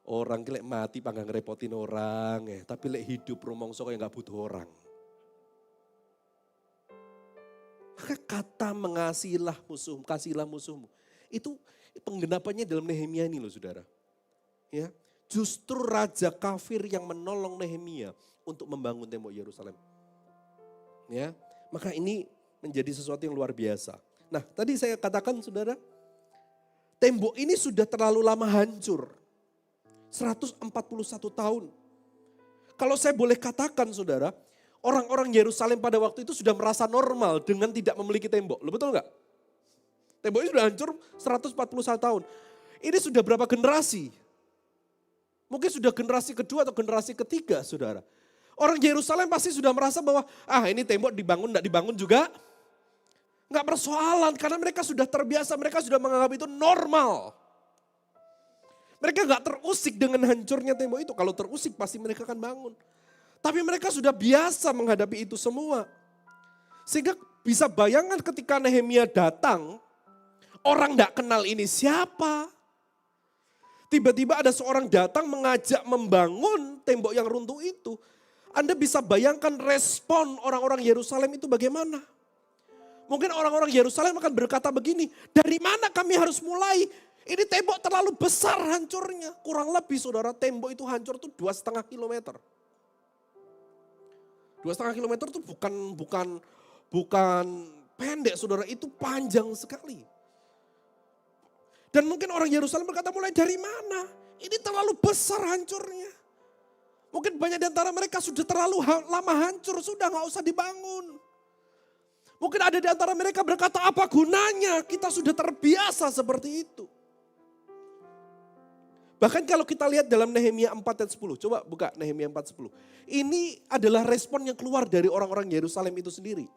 Orang lek mati panggang ngerepotin orang ya, tapi lek hidup rumongso kayak nggak butuh orang. Maka kata mengasihilah musuhmu, kasihilah musuhmu. Itu penggenapannya dalam Nehemia ini loh saudara. Ya, justru raja kafir yang menolong Nehemia untuk membangun tembok Yerusalem. Ya, maka ini menjadi sesuatu yang luar biasa. Nah, tadi saya katakan saudara, tembok ini sudah terlalu lama hancur. 141 tahun. Kalau saya boleh katakan saudara, orang-orang Yerusalem pada waktu itu sudah merasa normal dengan tidak memiliki tembok. Lo betul enggak? Temboknya sudah hancur 141 tahun. Ini sudah berapa generasi? Mungkin sudah generasi kedua atau generasi ketiga saudara. Orang Yerusalem pasti sudah merasa bahwa ini tembok dibangun enggak dibangun juga. Enggak persoalan karena mereka sudah terbiasa, mereka sudah menganggap itu normal. Mereka enggak terusik dengan hancurnya tembok itu. Kalau terusik pasti mereka akan bangun. Tapi mereka sudah biasa menghadapi itu semua. Sehingga bisa bayangkan ketika Nehemia datang, orang enggak kenal ini siapa. Tiba-tiba ada seorang datang mengajak membangun tembok yang runtuh itu. Anda bisa bayangkan respon orang-orang Yerusalem itu bagaimana. Mungkin orang-orang Yerusalem akan berkata begini, dari mana kami harus mulai? Ini tembok terlalu besar hancurnya. Kurang lebih saudara, tembok itu hancur tuh 2,5 kilometer. 2,5 kilometer itu bukan pendek saudara, itu panjang sekali. Dan mungkin orang Yerusalem berkata mulai dari mana? Ini terlalu besar hancurnya. Mungkin banyak di antara mereka sudah terlalu lama hancur, sudah gak usah dibangun. Mungkin ada di antara mereka berkata apa gunanya, kita sudah terbiasa seperti itu. Bahkan kalau kita lihat dalam Nehemia 4 ayat 10, coba buka Nehemia 4 10. Ini adalah respon yang keluar dari orang-orang Yerusalem itu sendiri.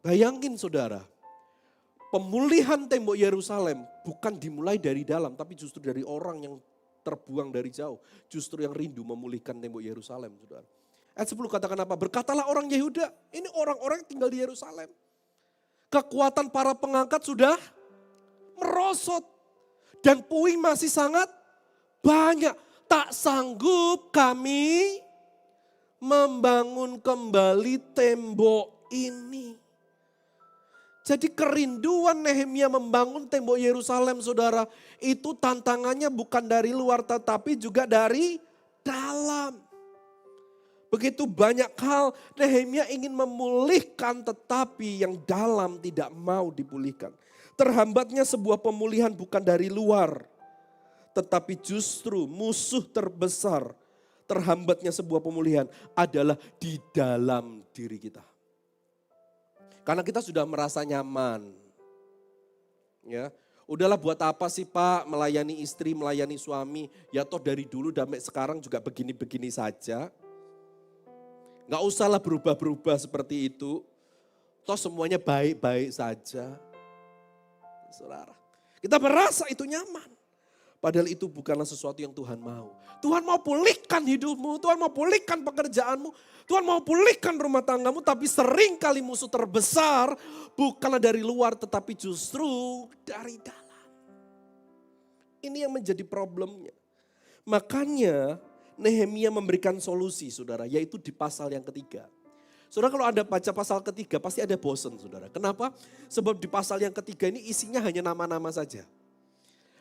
Bayangin saudara, pemulihan tembok Yerusalem bukan dimulai dari dalam, tapi justru dari orang yang terbuang dari jauh. Justru yang rindu memulihkan tembok Yerusalem saudara. Ayat 10 katakan apa? Berkatalah orang Yehuda, ini orang-orang yang tinggal di Yerusalem. Kekuatan para pengangkat sudah merosot. Dan puing masih sangat banyak. Tak sanggup kami membangun kembali tembok ini. Jadi kerinduan Nehemia membangun tembok Yerusalem saudara. Itu tantangannya bukan dari luar tetapi juga dari dalam. Begitu banyak hal Nehemia ingin memulihkan tetapi yang dalam tidak mau dipulihkan. Terhambatnya sebuah pemulihan bukan dari luar. Tetapi justru musuh terbesar terhambatnya sebuah pemulihan adalah di dalam diri kita. Karena kita sudah merasa nyaman. Ya, udahlah buat apa sih Pak melayani istri, melayani suami. Ya toh dari dulu sampai sekarang juga begini-begini saja. Gak usahlah berubah-berubah seperti itu. Toh semuanya baik-baik saja. Saudara, kita merasa itu nyaman. Padahal itu bukanlah sesuatu yang Tuhan mau. Tuhan mau pulihkan hidupmu, Tuhan mau pulihkan pekerjaanmu, Tuhan mau pulihkan rumah tanggamu. Tapi sering kali musuh terbesar bukanlah dari luar tetapi justru dari dalam. Ini yang menjadi problemnya. Makanya Nehemia memberikan solusi saudara, yaitu di pasal yang ketiga. Saudara kalau Anda baca pasal ketiga pasti ada bosan saudara. Kenapa? Sebab di pasal yang ketiga ini isinya hanya nama-nama saja.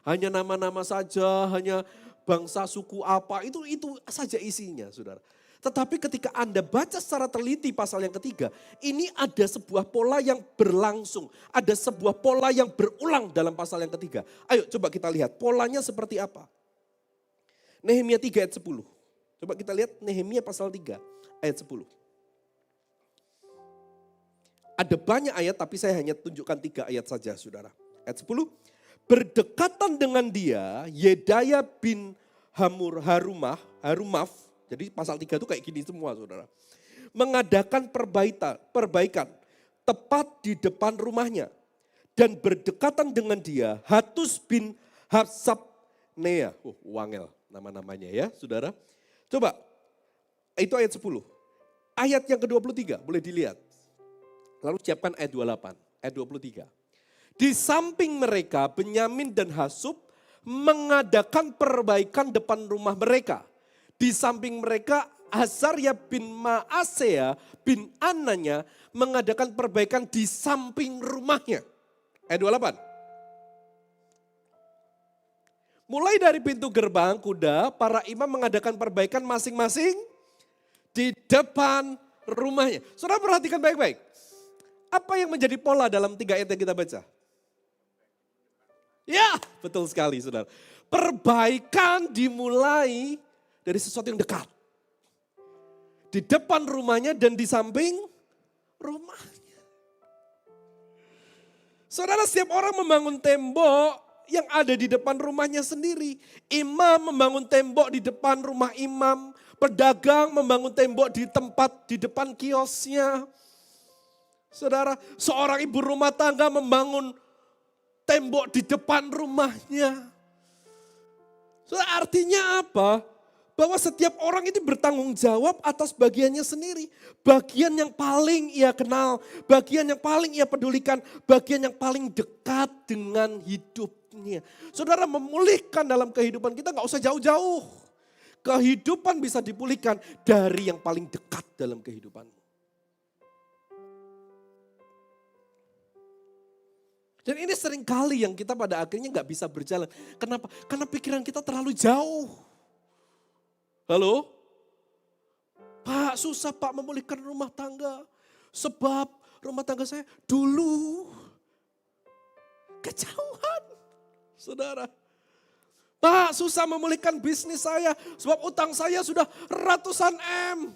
Hanya nama-nama saja, hanya bangsa suku apa, itu saja isinya saudara. Tetapi ketika Anda baca secara teliti pasal yang ketiga, ini ada sebuah pola yang berlangsung. Ada sebuah pola yang berulang dalam pasal yang ketiga. Ayo coba kita lihat polanya seperti apa. Nehemia 3 ayat 10. Coba kita lihat Nehemia pasal 3 ayat 10. Ada banyak ayat tapi saya hanya tunjukkan 3 ayat saja saudara. Ayat 10. Berdekatan dengan dia Yedaya bin Harumaf. Jadi pasal 3 itu kayak gini semua saudara. Mengadakan perbaikan. tepat di depan rumahnya. Dan berdekatan dengan dia Hatus bin Habsabnea. Wangel nama-namanya ya saudara. Coba, itu ayat 10. Ayat yang ke-23 boleh dilihat. Lalu siapkan ayat 28, ayat 23. Di samping mereka Benyamin dan Hasub mengadakan perbaikan depan rumah mereka. Di samping mereka Azaria bin Maasea bin Ananya mengadakan perbaikan di samping rumahnya. Ayat 28. Mulai dari pintu gerbang kuda, para imam mengadakan perbaikan masing-masing di depan rumahnya. Saudara perhatikan baik-baik. Apa yang menjadi pola dalam 3 ayat yang kita baca? Ya, betul sekali saudara. Perbaikan dimulai dari sesuatu yang dekat. Di depan rumahnya dan di samping rumahnya. Saudara, setiap orang membangun tembok yang ada di depan rumahnya sendiri. Imam membangun tembok di depan rumah imam. Pedagang membangun tembok di tempat di depan kiosnya. Saudara, seorang ibu rumah tangga membangun tembok di depan rumahnya. Saudara, artinya apa? Bahwa setiap orang itu bertanggung jawab atas bagiannya sendiri. Bagian yang paling ia kenal, bagian yang paling ia pedulikan, bagian yang paling dekat dengan hidupnya. Saudara, memulihkan dalam kehidupan kita gak usah jauh-jauh. Kehidupan bisa dipulihkan dari yang paling dekat dalam kehidupanmu. Dan ini seringkali yang kita pada akhirnya gak bisa berjalan. Kenapa? Karena pikiran kita terlalu jauh. Halo? Pak, susah Pak memulihkan rumah tangga. Sebab rumah tangga saya dulu kejauhan. Saudara. Pak, susah memulihkan bisnis saya. Sebab utang saya sudah ratusan M.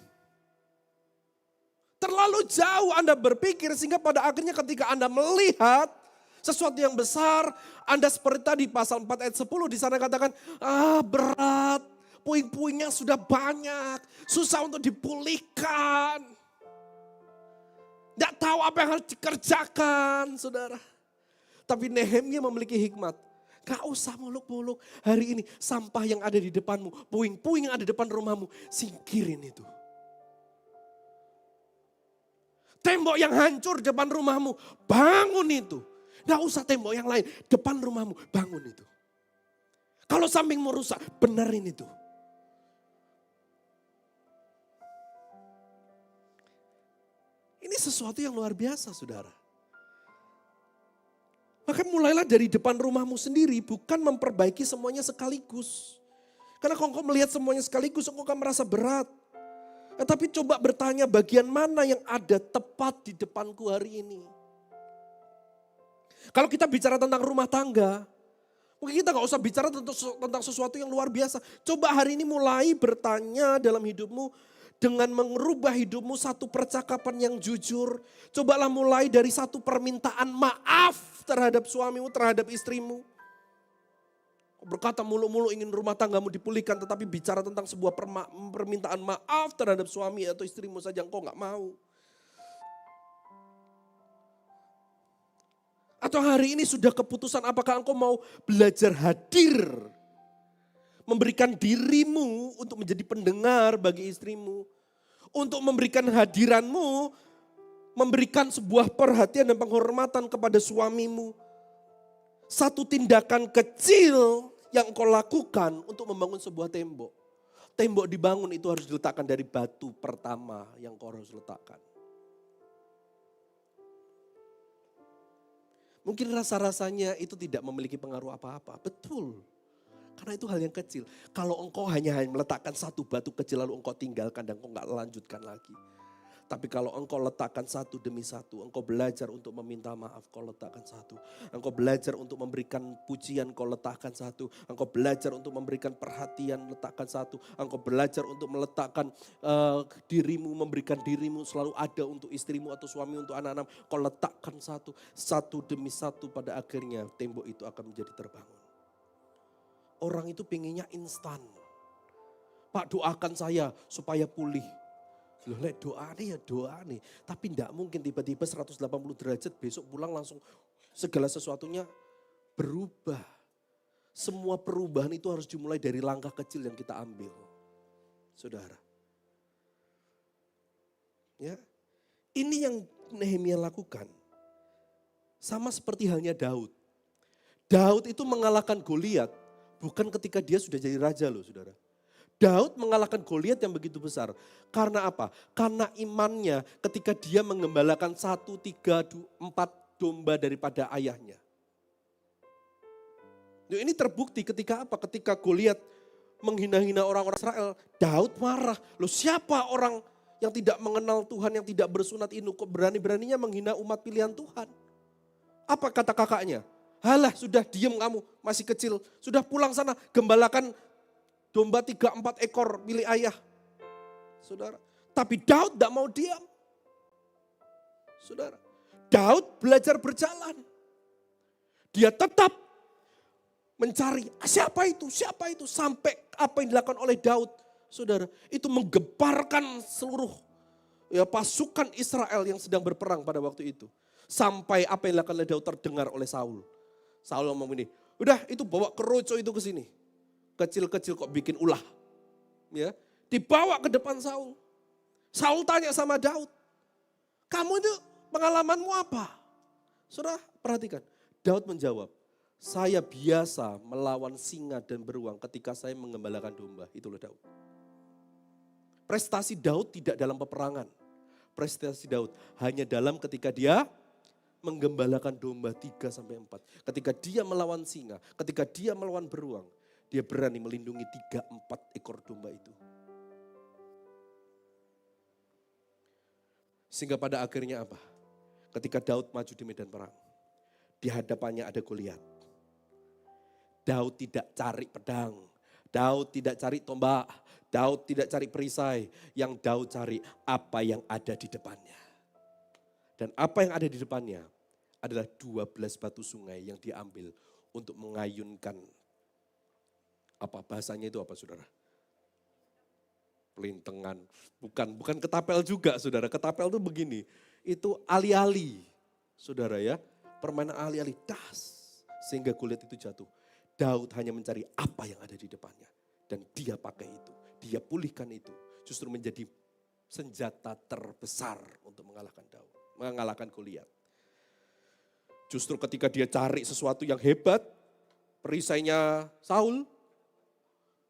Terlalu jauh Anda berpikir sehingga pada akhirnya ketika Anda melihat sesuatu yang besar. Anda seperti tadi pasal 4 ayat 10 di sana katakan, berat. Puing-puingnya sudah banyak, susah untuk dipulihkan. Tidak tahu apa yang harus dikerjakan, saudara. Tapi Nehemia memiliki hikmat. Gak usah muluk-muluk. Hari ini sampah yang ada di depanmu, puing-puing yang ada di depan rumahmu, singkirin itu. Tembok yang hancur depan rumahmu, bangun itu. Gak usah tembok yang lain, depan rumahmu, bangun itu. Kalau sampingmu rusak, benerin itu. Ini sesuatu yang luar biasa, saudara. Maka mulailah dari depan rumahmu sendiri, bukan memperbaiki semuanya sekaligus. Karena kalau engkau melihat semuanya sekaligus, engkau akan merasa berat. Tetapi coba bertanya bagian mana yang ada tepat di depanku hari ini. Kalau kita bicara tentang rumah tangga, mungkin kita gak usah bicara tentang sesuatu yang luar biasa. Coba hari ini mulai bertanya dalam hidupmu, dengan merubah hidupmu satu percakapan yang jujur. Cobalah mulai dari satu permintaan maaf terhadap suamimu, terhadap istrimu. Berkata mulu-mulu ingin rumah tanggamu dipulihkan, tetapi bicara tentang sebuah permintaan maaf terhadap suami atau istrimu saja engkau gak mau. Atau hari ini sudah keputusan apakah engkau mau belajar hadir. Memberikan dirimu untuk menjadi pendengar bagi istrimu. Untuk memberikan hadiranmu, memberikan sebuah perhatian dan penghormatan kepada suamimu. Satu tindakan kecil yang engkau lakukan untuk membangun sebuah tembok. Tembok dibangun itu harus diletakkan dari batu pertama yang engkau harus letakkan. Mungkin rasa-rasanya itu tidak memiliki pengaruh apa-apa, betul. Karena itu hal yang kecil. Kalau engkau hanya meletakkan satu batu kecil lalu engkau tinggalkan dan engkau gak lanjutkan lagi. Tapi kalau engkau letakkan satu demi satu, engkau belajar untuk meminta maaf, kau letakkan satu. Engkau belajar untuk memberikan pujian, kau letakkan satu. Engkau belajar untuk memberikan perhatian, letakkan satu. Engkau belajar untuk meletakkan dirimu, memberikan dirimu selalu ada untuk istrimu atau suami, untuk anak-anak. Kau letakkan satu, satu demi satu, pada akhirnya tembok itu akan menjadi terbangun. Orang itu pengennya instan. Pak, doakan saya supaya pulih. Loh, lek doa nih ya doa nih. Tapi enggak mungkin tiba-tiba 180 derajat besok pulang langsung segala sesuatunya berubah. Semua perubahan itu harus dimulai dari langkah kecil yang kita ambil. Saudara. Ya. Ini yang Nehemia lakukan. Sama seperti halnya Daud. Daud itu mengalahkan Goliat bukan ketika dia sudah jadi raja loh saudara. Daud mengalahkan Goliat yang begitu besar. Karena apa? Karena imannya ketika dia mengembalakan 1, 3, 4 domba daripada ayahnya. Ini terbukti ketika apa? Ketika Goliat menghina-hina orang-orang Israel, Daud marah. Loh siapa orang yang tidak mengenal Tuhan, yang tidak bersunat ini, kok berani-beraninya menghina umat pilihan Tuhan? Apa kata kakaknya? Halah sudah diem kamu, masih kecil. Sudah pulang sana, gembalakan domba 3-4 ekor milik ayah. Saudara, tapi Daud tidak mau diam. Saudara, Daud belajar berjalan. Dia tetap mencari siapa itu, sampai apa yang dilakukan oleh Daud. Saudara, itu menggemparkan seluruh pasukan Israel yang sedang berperang pada waktu itu. Sampai apa yang dilakukan oleh Daud terdengar oleh Saul. Saul ngomong ini, udah itu bawa keroco itu ke sini. Kecil-kecil kok bikin ulah. Ya, dibawa ke depan Saul. Saul tanya sama Daud, kamu itu pengalamanmu apa? Saudara, perhatikan. Daud menjawab, saya biasa melawan singa dan beruang ketika saya mengembalakan domba. Itu loh Daud. Prestasi Daud tidak dalam peperangan. Prestasi Daud hanya dalam ketika dia menggembalakan domba 3-4. Ketika dia melawan singa, ketika dia melawan beruang, dia berani melindungi 3-4 ekor domba itu. Sehingga pada akhirnya apa? Ketika Daud maju di medan perang, di hadapannya ada Goliat. Daud tidak cari pedang, Daud tidak cari tombak, Daud tidak cari perisai. Yang Daud cari apa yang ada di depannya. Dan apa yang ada di depannya adalah 12 batu sungai yang diambil untuk mengayunkan, apa bahasanya itu apa saudara? Pelintengan, bukan ketapel juga saudara. Ketapel itu begini, itu ali-ali saudara ya. Permainan ali-ali, das. Sehingga Goliat itu jatuh. Daud hanya mencari apa yang ada di depannya. Dan dia pakai itu, dia pulihkan itu. Justru menjadi senjata terbesar untuk mengalahkan Daud, mengalahkan Goliat. Justru ketika dia cari sesuatu yang hebat, perisainya Saul,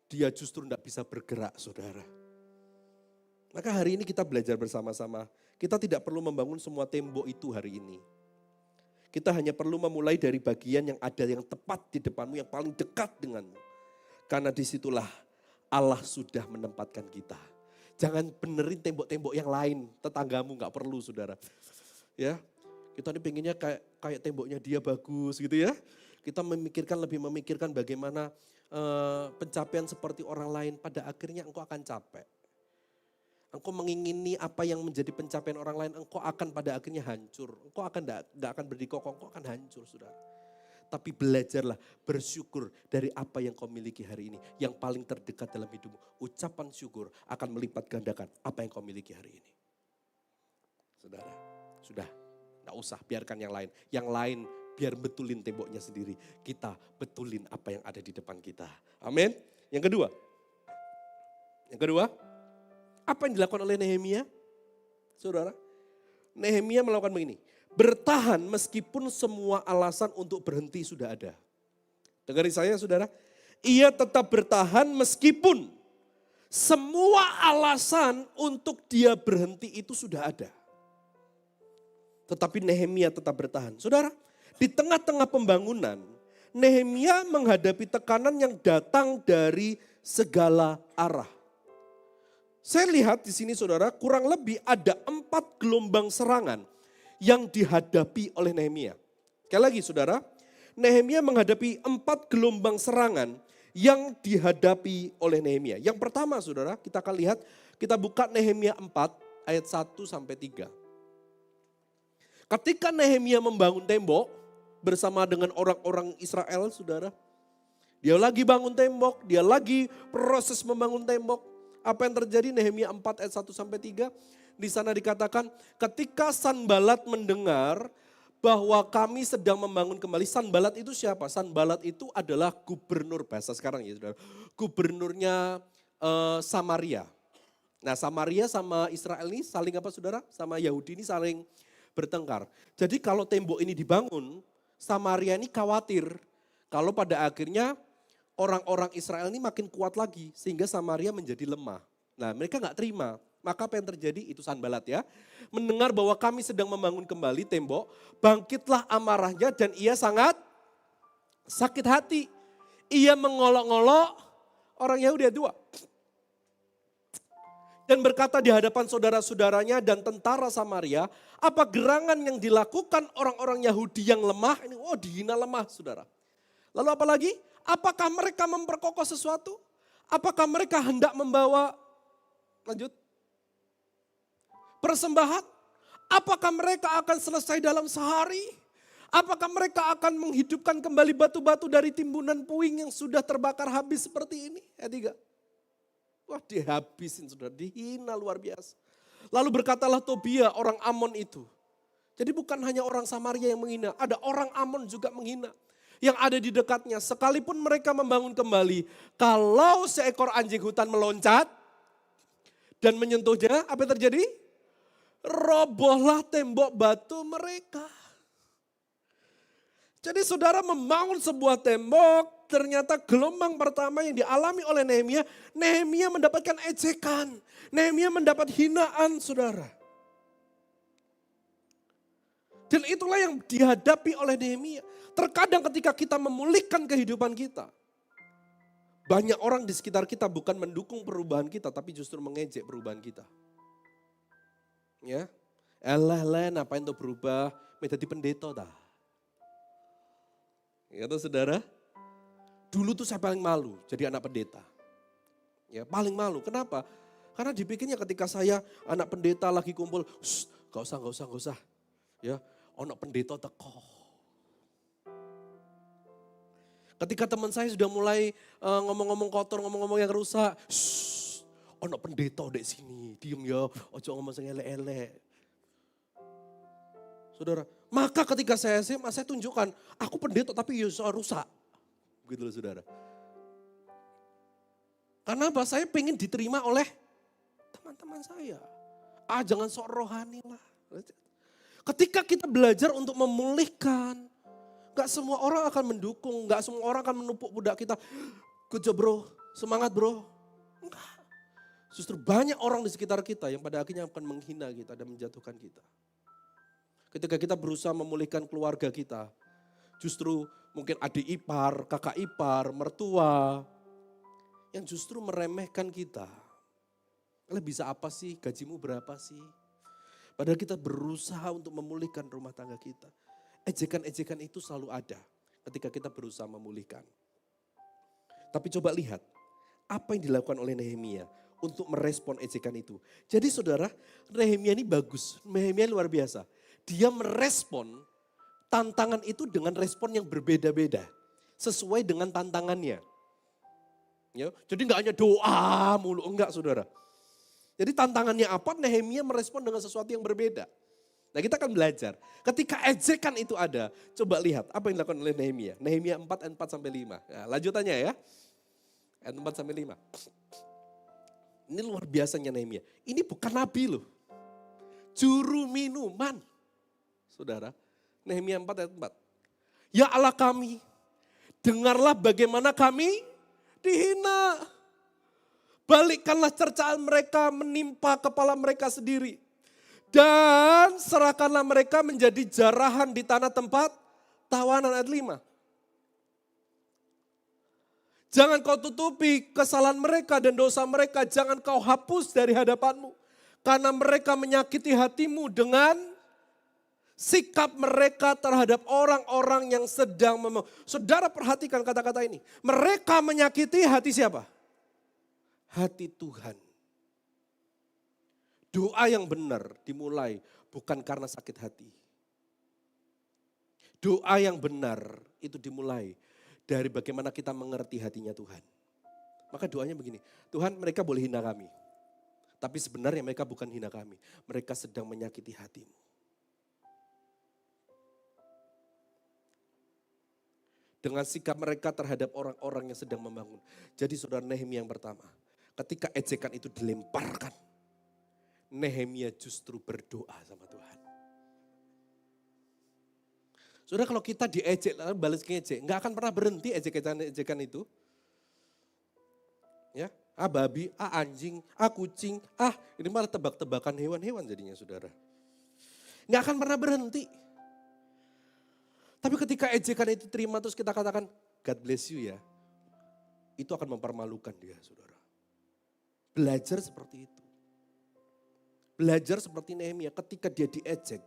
dia justru tidak bisa bergerak saudara. Maka hari ini kita belajar bersama-sama, kita tidak perlu membangun semua tembok itu hari ini. Kita hanya perlu memulai dari bagian yang ada yang tepat di depanmu, yang paling dekat denganmu. Karena disitulah Allah sudah menempatkan kita. Jangan benerin tembok-tembok yang lain, tetanggamu gak perlu saudara. Ya, kita ini pengennya kayak temboknya dia bagus gitu ya. Kita lebih memikirkan bagaimana pencapaian seperti orang lain, pada akhirnya engkau akan capek. Engkau mengingini apa yang menjadi pencapaian orang lain, engkau akan pada akhirnya hancur. Engkau akan gak akan berdiri kokoh, engkau akan hancur saudara. Tapi belajarlah bersyukur dari apa yang kau miliki hari ini. Yang paling terdekat dalam hidupmu. Ucapan syukur akan melipat gandakan apa yang kau miliki hari ini. Saudara, sudah. Gak usah biarkan yang lain. Yang lain biar betulin temboknya sendiri. Kita betulin apa yang ada di depan kita. Amin. Yang kedua. Apa yang dilakukan oleh Nehemia? Saudara, Nehemia melakukan begini. Bertahan meskipun semua alasan untuk berhenti sudah ada. Dengarin saya saudara. Ia tetap bertahan meskipun semua alasan untuk dia berhenti itu sudah ada. Tetapi Nehemia tetap bertahan. Saudara, di tengah-tengah pembangunan, Nehemia menghadapi tekanan yang datang dari segala arah. Saya lihat di sini saudara, kurang lebih ada 4 gelombang serangan yang dihadapi oleh Nehemia. Sekali lagi saudara, Nehemia menghadapi 4 gelombang serangan yang dihadapi oleh Nehemia. Yang pertama saudara, kita akan lihat, kita buka Nehemia 4 ayat 1-3. Ketika Nehemia membangun tembok bersama dengan orang-orang Israel saudara, dia lagi bangun tembok, dia lagi proses membangun tembok. Apa yang terjadi? Nehemia 4 ayat 1 sampai 3. Di sana dikatakan ketika Sanbalat mendengar bahwa kami sedang membangun kembali. Sanbalat itu siapa? Sanbalat itu adalah gubernur, bahasa sekarang ya saudara. Gubernurnya Samaria. Nah Samaria sama Israel ini saling apa saudara? Sama Yahudi ini saling bertengkar. Jadi kalau tembok ini dibangun, Samaria ini khawatir kalau pada akhirnya orang-orang Israel ini makin kuat lagi sehingga Samaria menjadi lemah. Nah mereka nggak terima. Maka apa yang terjadi? Itu Sanbalat ya. Mendengar bahwa kami sedang membangun kembali tembok, bangkitlah amarahnya dan ia sangat sakit hati. Ia mengolok-olok orang Yahudi dua. Dan berkata di hadapan saudara-saudaranya dan tentara Samaria, apa gerangan yang dilakukan orang-orang Yahudi yang lemah? Ini dihina lemah saudara. Lalu apa lagi? Apakah mereka memperkokoh sesuatu? Apakah mereka hendak membawa, lanjut, persembahan? Apakah mereka akan selesai dalam sehari? Apakah mereka akan menghidupkan kembali batu-batu dari timbunan puing yang sudah terbakar habis seperti ini? Ayat 3. Wah dihabisin saudara, dihina luar biasa. Lalu berkatalah Tobia orang Amon itu. Jadi bukan hanya orang Samaria yang menghina, ada orang Amon juga menghina. Yang ada di dekatnya, sekalipun mereka membangun kembali. Kalau seekor anjing hutan meloncat dan menyentuhnya, apa yang terjadi? Robohlah tembok batu mereka. Jadi saudara membangun sebuah tembok, ternyata gelombang pertama yang dialami oleh Nehemia, Nehemia mendapatkan ejekan, Nehemia mendapat hinaan saudara. Dan itulah yang dihadapi oleh Nehemia. Terkadang ketika kita memulihkan kehidupan kita, banyak orang di sekitar kita bukan mendukung perubahan kita, tapi justru mengejek perubahan kita. Ya, ngapain tuh berubah, menjadi pendeta dah. Ya tuh saudara, dulu tuh saya paling malu jadi anak pendeta. Ya paling malu, kenapa? Karena dipikirnya ketika saya anak pendeta lagi kumpul, gak usah. Ya, anak pendeta teko. Ketika teman saya sudah mulai ngomong-ngomong kotor, ngomong-ngomong yang rusak, anak pendeta dek sini, diem ya, ojo ngomong yang elek-elek. Saudara, maka ketika saya SMA, saya tunjukkan, aku pendeta tapi ya rusak. Begitu loh saudara. Karena apa? Saya pengen diterima oleh teman-teman saya. Jangan sok rohani lah. Ketika kita belajar untuk memulihkan, gak semua orang akan mendukung, gak semua orang akan menupuk budak kita. Good job bro, semangat bro. Enggak. Justru banyak orang di sekitar kita yang pada akhirnya akan menghina kita dan menjatuhkan kita. Ketika kita berusaha memulihkan keluarga kita, justru mungkin adik ipar, kakak ipar, mertua, yang justru meremehkan kita. Bisa apa sih, gajimu berapa sih? Padahal kita berusaha untuk memulihkan rumah tangga kita. Ejekan-ejekan itu selalu ada ketika kita berusaha memulihkan. Tapi coba lihat, apa yang dilakukan oleh Nehemia untuk merespon ejekan itu. Jadi saudara, Nehemia ini bagus, Nehemia luar biasa. Dia merespon tantangan itu dengan respon yang berbeda-beda. Sesuai dengan tantangannya. Ya, jadi enggak hanya doa mulu, enggak saudara. Jadi tantangannya apa, Nehemia merespon dengan sesuatu yang berbeda. Nah kita akan belajar. Ketika ejekan itu ada, coba lihat apa yang dilakukan oleh Nehemia. Nehemia 4 ayat 4 sampai 5. Nah, lanjutannya ya. Ayat 4 sampai 5. Ini luar biasanya Nehemia. Ini bukan nabi loh. Juru minuman. Saudara, Nehemia 4 ayat 4. Ya Allah kami, dengarlah bagaimana kami dihina. Balikkanlah cercaan mereka menimpa kepala mereka sendiri. Dan serahkanlah mereka menjadi jarahan di tanah tempat tawanan ayat 5. Jangan kau tutupi kesalahan mereka dan dosa mereka. Jangan kau hapus dari hadapanmu. Karena mereka menyakiti hatimu dengan sikap mereka terhadap orang-orang yang sedang Saudara perhatikan kata-kata ini. Mereka menyakiti hati siapa? Hati Tuhan. Doa yang benar dimulai bukan karena sakit hati. Doa yang benar itu dimulai dari bagaimana kita mengerti hatinya Tuhan. Maka doanya begini, Tuhan mereka boleh hina kami. Tapi sebenarnya mereka bukan hina kami. Mereka sedang menyakiti hatimu. Dengan sikap mereka terhadap orang-orang yang sedang membangun. Jadi saudara, Nehemia yang pertama, ketika ejekan itu dilemparkan, Nehemia justru berdoa sama Tuhan. Saudara, kalau kita diejek lalu balas ngejek, nggak akan pernah berhenti ejekan itu. Ya, babi, anjing, kucing, ini malah tebak-tebakan hewan-hewan jadinya saudara. Nggak akan pernah berhenti. Tapi ketika ejekan itu terima terus kita katakan, God bless you ya. Itu akan mempermalukan dia saudara. Belajar seperti itu. Belajar seperti Nehemia ketika dia diejek.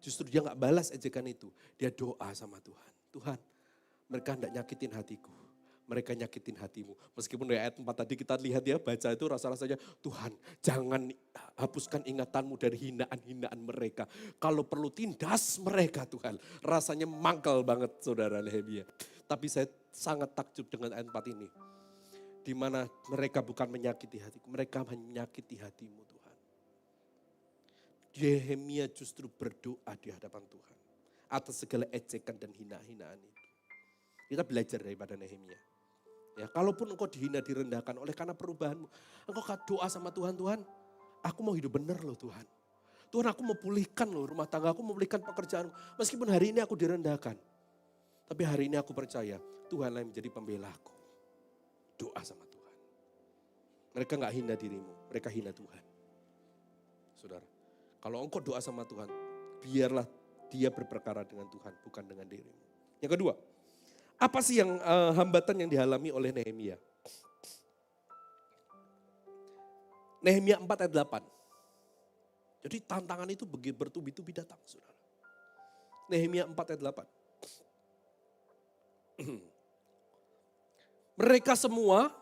Justru dia gak balas ejekan itu. Dia doa sama Tuhan. Tuhan, mereka hendak nyakitin hatiku. Mereka nyakitin hatimu. Meskipun dari ayat 4 tadi kita lihat ya, baca itu rasa-rasanya, Tuhan jangan hapuskan ingatanmu dari hinaan-hinaan mereka. Kalau perlu tindas mereka Tuhan. Rasanya mangkal banget saudara Nehemia. Tapi saya sangat takjub dengan ayat 4 ini. Di mana mereka bukan menyakiti hatiku, mereka menyakiti hatimu Tuhan. Nehemia justru berdoa di hadapan Tuhan. Atas segala ejekan dan hina-hinaan itu. Kita belajar daripada Nehemia. Ya, kalaupun engkau dihina, direndahkan oleh karena perubahanmu. Engkau doa sama Tuhan, Tuhan aku mau hidup benar loh Tuhan. Tuhan aku mau pulihkan loh rumah tangga, aku mau pulihkan pekerjaanku. Meskipun hari ini aku direndahkan. Tapi hari ini aku percaya Tuhanlah yang menjadi pembelaku. Doa sama Tuhan. Mereka gak hina dirimu, mereka hina Tuhan. Saudara, kalau engkau doa sama Tuhan, biarlah dia berperkara dengan Tuhan, bukan dengan dirimu. Yang kedua, apa sih yang hambatan yang dialami oleh Nehemia? Nehemia 4 ayat 8. Jadi tantangan itu begitu bertubi-tubi datang, saudara. Nehemia 4 ayat 8. Mereka semua,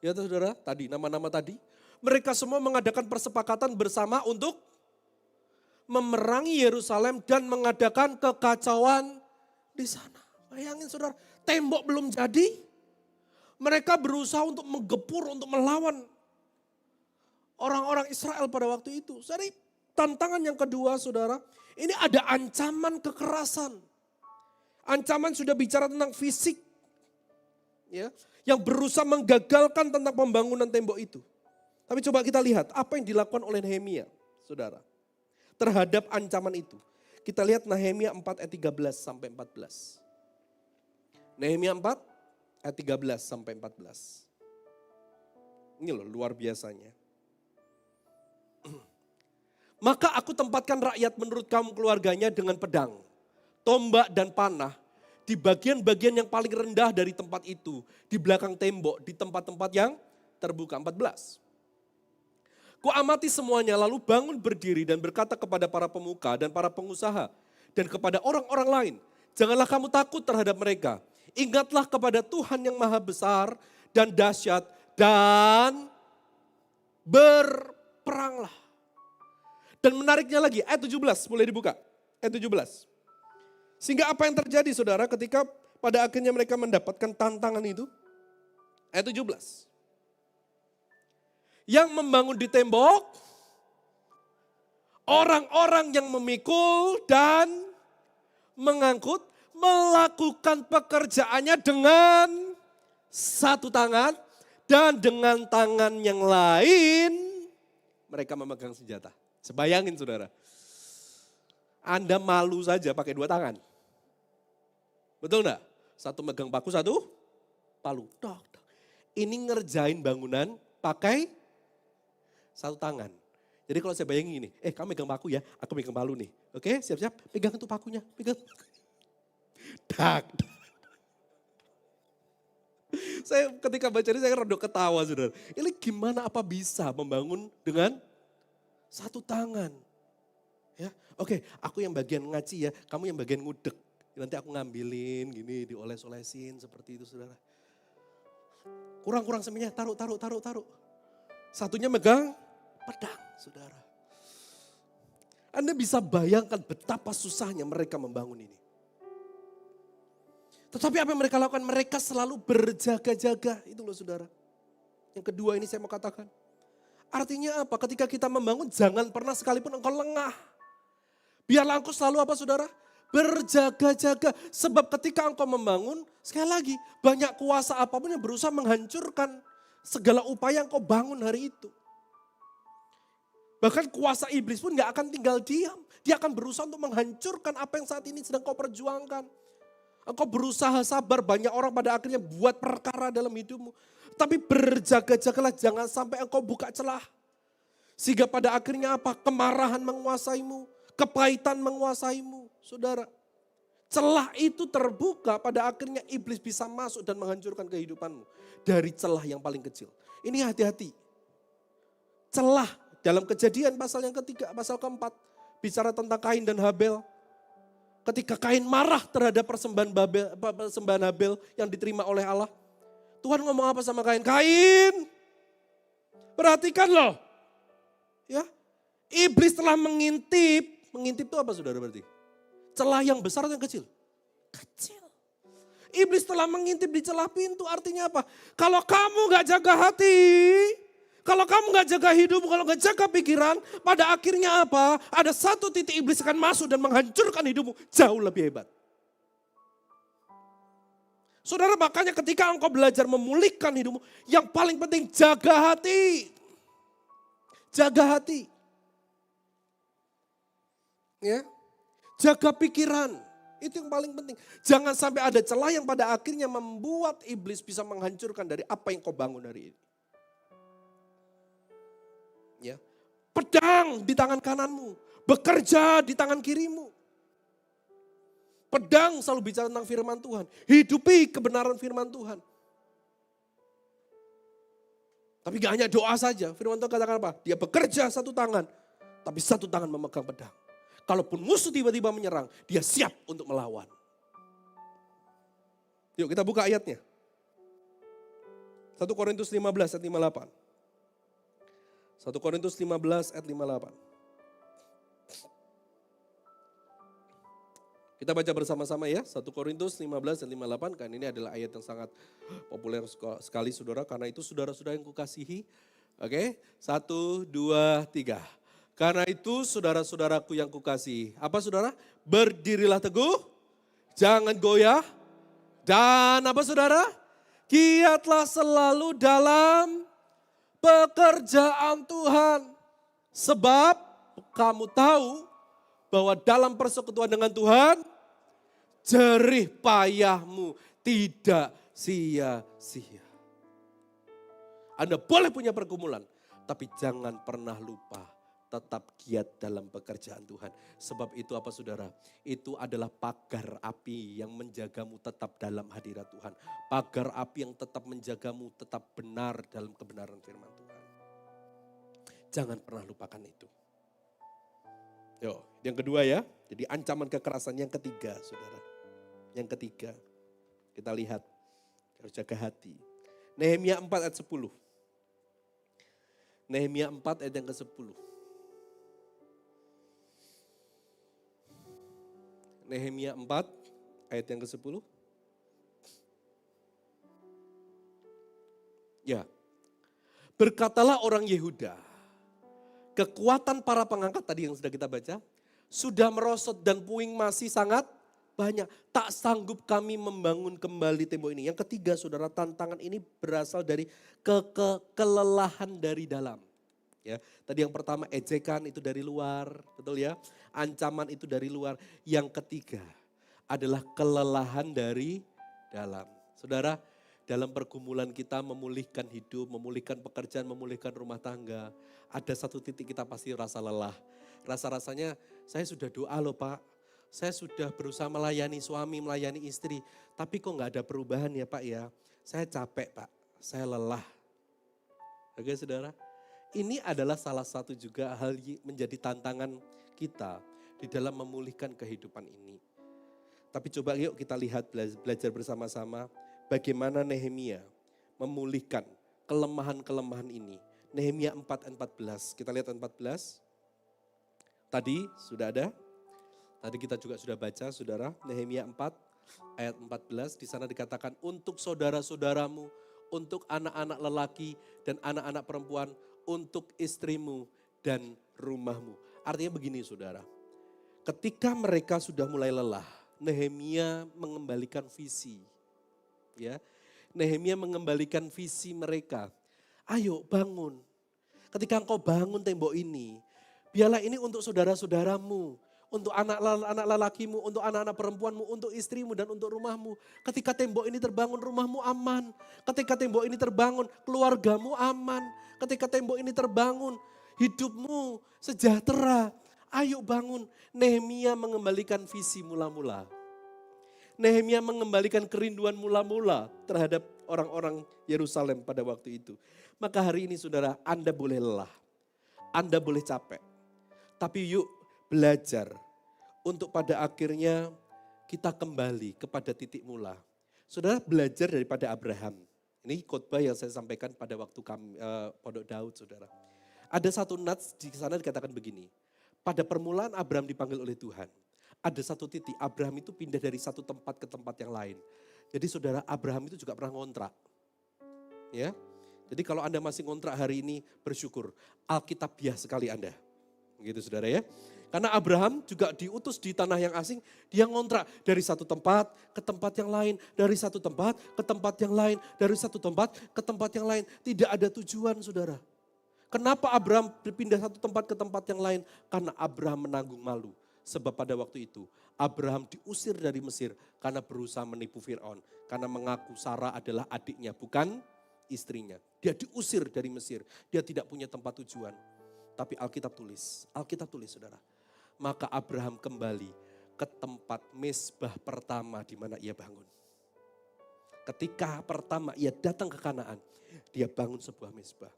ya saudara, tadi nama-nama tadi, mereka semua mengadakan persepakatan bersama untuk memerangi Yerusalem dan mengadakan kekacauan di sana. Bayangin saudara, tembok belum jadi, mereka berusaha untuk menggepur, untuk melawan orang-orang Israel pada waktu itu. Jadi tantangan yang kedua saudara, ini ada ancaman kekerasan. Ancaman sudah bicara tentang fisik, ya, yang berusaha menggagalkan tentang pembangunan tembok itu. Tapi coba kita lihat apa yang dilakukan oleh Nehemia, saudara, terhadap ancaman itu. Kita lihat Nehemia 4 ayat 13 sampai 14. Nehemia 4 ayat 13 sampai 14. Ini loh luar biasanya. Maka aku tempatkan rakyat menurut kamu keluarganya dengan pedang, tombak dan panah di bagian-bagian yang paling rendah dari tempat itu, di belakang tembok, di tempat-tempat yang terbuka. 14. Ku amati semuanya lalu bangun berdiri dan berkata kepada para pemuka dan para pengusaha dan kepada orang-orang lain, janganlah kamu takut terhadap mereka. Ingatlah kepada Tuhan yang maha besar dan dahsyat dan berperanglah. Dan menariknya lagi, ayat 17 boleh dibuka. Ayat 17. Sehingga apa yang terjadi saudara ketika pada akhirnya mereka mendapatkan tantangan itu? Ayat 17. Yang membangun di tembok, orang-orang yang memikul dan mengangkut, melakukan pekerjaannya dengan satu tangan dan dengan tangan yang lain mereka memegang senjata. Sebayangin saudara, Anda malu saja pakai dua tangan. Betul enggak? Satu megang paku, satu palu. Ini ngerjain bangunan pakai satu tangan. Jadi kalau saya bayangin gini, kamu megang paku ya, aku megang palu nih. Oke, siap-siap, pegang itu pakunya, pegang. Dak. Saya ketika baca ini saya rada ketawa saudara. Ini gimana apa bisa membangun dengan satu tangan? Ya, oke, aku yang bagian ngaci ya, kamu yang bagian ngudek. Nanti aku ngambilin gini, dioles-olesin seperti itu saudara. Kurang-kurang semuanya, taruh. Satunya megang pedang saudara. Anda bisa bayangkan betapa susahnya mereka membangun ini. Tetapi apa yang mereka lakukan? Mereka selalu berjaga-jaga. Itu loh saudara. Yang kedua ini saya mau katakan. Artinya apa? Ketika kita membangun jangan pernah sekalipun engkau lengah. Biarlah engkau selalu apa saudara? Berjaga-jaga. Sebab ketika engkau membangun, sekali lagi banyak kuasa apapun yang berusaha menghancurkan segala upaya yang engkau bangun hari itu. Bahkan kuasa iblis pun gak akan tinggal diam. Dia akan berusaha untuk menghancurkan apa yang saat ini sedang kau perjuangkan. Engkau berusaha sabar, banyak orang pada akhirnya buat perkara dalam hidupmu. Tapi berjaga-jagalah, jangan sampai engkau buka celah. Sehingga pada akhirnya apa? Kemarahan menguasaimu, kepahitan menguasaimu. Saudara, celah itu terbuka, pada akhirnya iblis bisa masuk dan menghancurkan kehidupanmu. Dari celah yang paling kecil. Ini hati-hati. Celah dalam Kejadian pasal yang ketiga, pasal keempat. Bicara tentang Kain dan Habel. Ketika Kain marah terhadap persembahan Habel yang diterima oleh Allah. Tuhan ngomong apa sama Kain? Kain, perhatikan loh. Ya, iblis telah mengintip. Mengintip itu apa saudara berarti? Celah yang besar atau yang kecil? Kecil. Iblis telah mengintip di celah pintu, artinya apa? Kalau kamu gak jaga hati, kalau kamu gak jaga hidup, kalau gak jaga pikiran, pada akhirnya apa? Ada satu titik iblis akan masuk dan menghancurkan hidupmu jauh lebih hebat. Saudara, makanya ketika engkau belajar memulihkan hidupmu, yang paling penting jaga hati. Jaga hati. Ya. Jaga pikiran. Itu yang paling penting. Jangan sampai ada celah yang pada akhirnya membuat iblis bisa menghancurkan dari apa yang kau bangun hari ini. Ya. Pedang di tangan kananmu, bekerja di tangan kirimu. Pedang selalu bicara tentang firman Tuhan. Hidupi kebenaran firman Tuhan. Tapi gak hanya doa saja. Firman Tuhan katakan apa? Dia bekerja satu tangan, tapi satu tangan memegang pedang. Kalaupun musuh tiba-tiba menyerang, dia siap untuk melawan. Yuk kita buka ayatnya. 1 Korintus 15 ayat 58. 1 Korintus 15 ayat 58. Kita baca bersama-sama ya, 1 Korintus 15 dan 58, kan ini adalah ayat yang sangat populer sekali saudara, karena itu saudara-saudara yang kukasihi. Oke, 1, 2, 3. Karena itu saudara-saudaraku yang kukasihi. Apa saudara? Berdirilah teguh, jangan goyah. Dan apa saudara? Giatlah selalu dalam pekerjaan Tuhan. Sebab kamu tahu bahwa dalam persekutuan dengan Tuhan, jerih payahmu tidak sia-sia. Anda boleh punya pergumulan, tapi jangan pernah lupa tetap giat dalam pekerjaan Tuhan. Sebab itu apa saudara? Itu adalah pagar api yang menjagamu tetap dalam hadirat Tuhan. Pagar api yang tetap menjagamu tetap benar dalam kebenaran firman Tuhan. Jangan pernah lupakan itu. Yo, yang kedua ya, jadi ancaman kekerasan yang ketiga saudara. Yang ketiga, kita lihat, harus jaga hati. Nehemia 4 ayat 10. Nehemia 4 ayat yang ke-10. Nehemia 4 ayat yang ke-10. Ya, berkatalah orang Yehuda, kekuatan para pengangkat tadi yang sudah kita baca, sudah merosot dan puing masih sangat banyak. Tak sanggup kami membangun kembali tembok ini. Yang ketiga saudara, tantangan ini berasal dari kelelahan dari dalam. Ya, tadi yang pertama ejekan itu dari luar, betul ya. Ancaman itu dari luar. Yang ketiga adalah kelelahan dari dalam. Saudara, dalam pergumulan kita memulihkan hidup, memulihkan pekerjaan, memulihkan rumah tangga. Ada satu titik kita pasti rasa lelah. Rasa-rasanya saya sudah doa loh Pak. Saya sudah berusaha melayani suami, melayani istri. Tapi kok gak ada perubahan ya Pak ya. Saya capek Pak, saya lelah. Oke saudara, ini adalah salah satu juga hal menjadi tantangan kita di dalam memulihkan kehidupan ini. Tapi coba yuk kita lihat, belajar bersama-sama. Bagaimana Nehemia memulihkan kelemahan-kelemahan ini. Nehemia 4 ayat 14. Kita lihat ayat 14. Tadi sudah ada. Tadi kita juga sudah baca saudara. Nehemia 4 ayat 14 di sana dikatakan untuk saudara-saudaramu, untuk anak-anak lelaki dan anak-anak perempuan, untuk istrimu dan rumahmu. Artinya begini saudara, ketika mereka sudah mulai lelah, Nehemia mengembalikan visi. Ya, Nehemia mengembalikan visi mereka. Ayo bangun. Ketika engkau bangun tembok ini, biarlah ini untuk saudara-saudaramu, untuk anak-anak lelakimu, untuk anak-anak perempuanmu, untuk istrimu dan untuk rumahmu. Ketika tembok ini terbangun, rumahmu aman. Ketika tembok ini terbangun, keluargamu aman. Ketika tembok ini terbangun, hidupmu sejahtera. Ayo bangun. Nehemia mengembalikan visi mula-mula. Nehemia mengembalikan kerinduan mula-mula terhadap orang-orang Yerusalem pada waktu itu. Maka hari ini saudara, Anda boleh lelah, Anda boleh capek. Tapi yuk belajar untuk pada akhirnya kita kembali kepada titik mula. Saudara belajar daripada Abraham. Ini khotbah yang saya sampaikan pada waktu kami, Pondok Daud saudara. Ada satu nats di sana dikatakan begini. Pada permulaan Abraham dipanggil oleh Tuhan. Ada satu titik, Abraham itu pindah dari satu tempat ke tempat yang lain. Jadi saudara, Abraham itu juga pernah ngontrak. Ya, jadi kalau Anda masih ngontrak hari ini, bersyukur. Alkitabiah sekali Anda. Begitu saudara ya. Karena Abraham juga diutus di tanah yang asing, dia ngontrak dari satu tempat ke tempat yang lain. Dari satu tempat ke tempat yang lain. Dari satu tempat ke tempat yang lain. Tidak ada tujuan saudara. Kenapa Abraham berpindah satu tempat ke tempat yang lain? Karena Abraham menanggung malu. Sebab pada waktu itu Abraham diusir dari Mesir karena berusaha menipu Fir'aun. Karena mengaku Sarah adalah adiknya bukan istrinya. Dia diusir dari Mesir. Dia tidak punya tempat tujuan. Tapi Alkitab tulis saudara. Maka Abraham kembali ke tempat mezbah pertama di mana ia bangun. Ketika pertama ia datang ke Kanaan, dia bangun sebuah mezbah.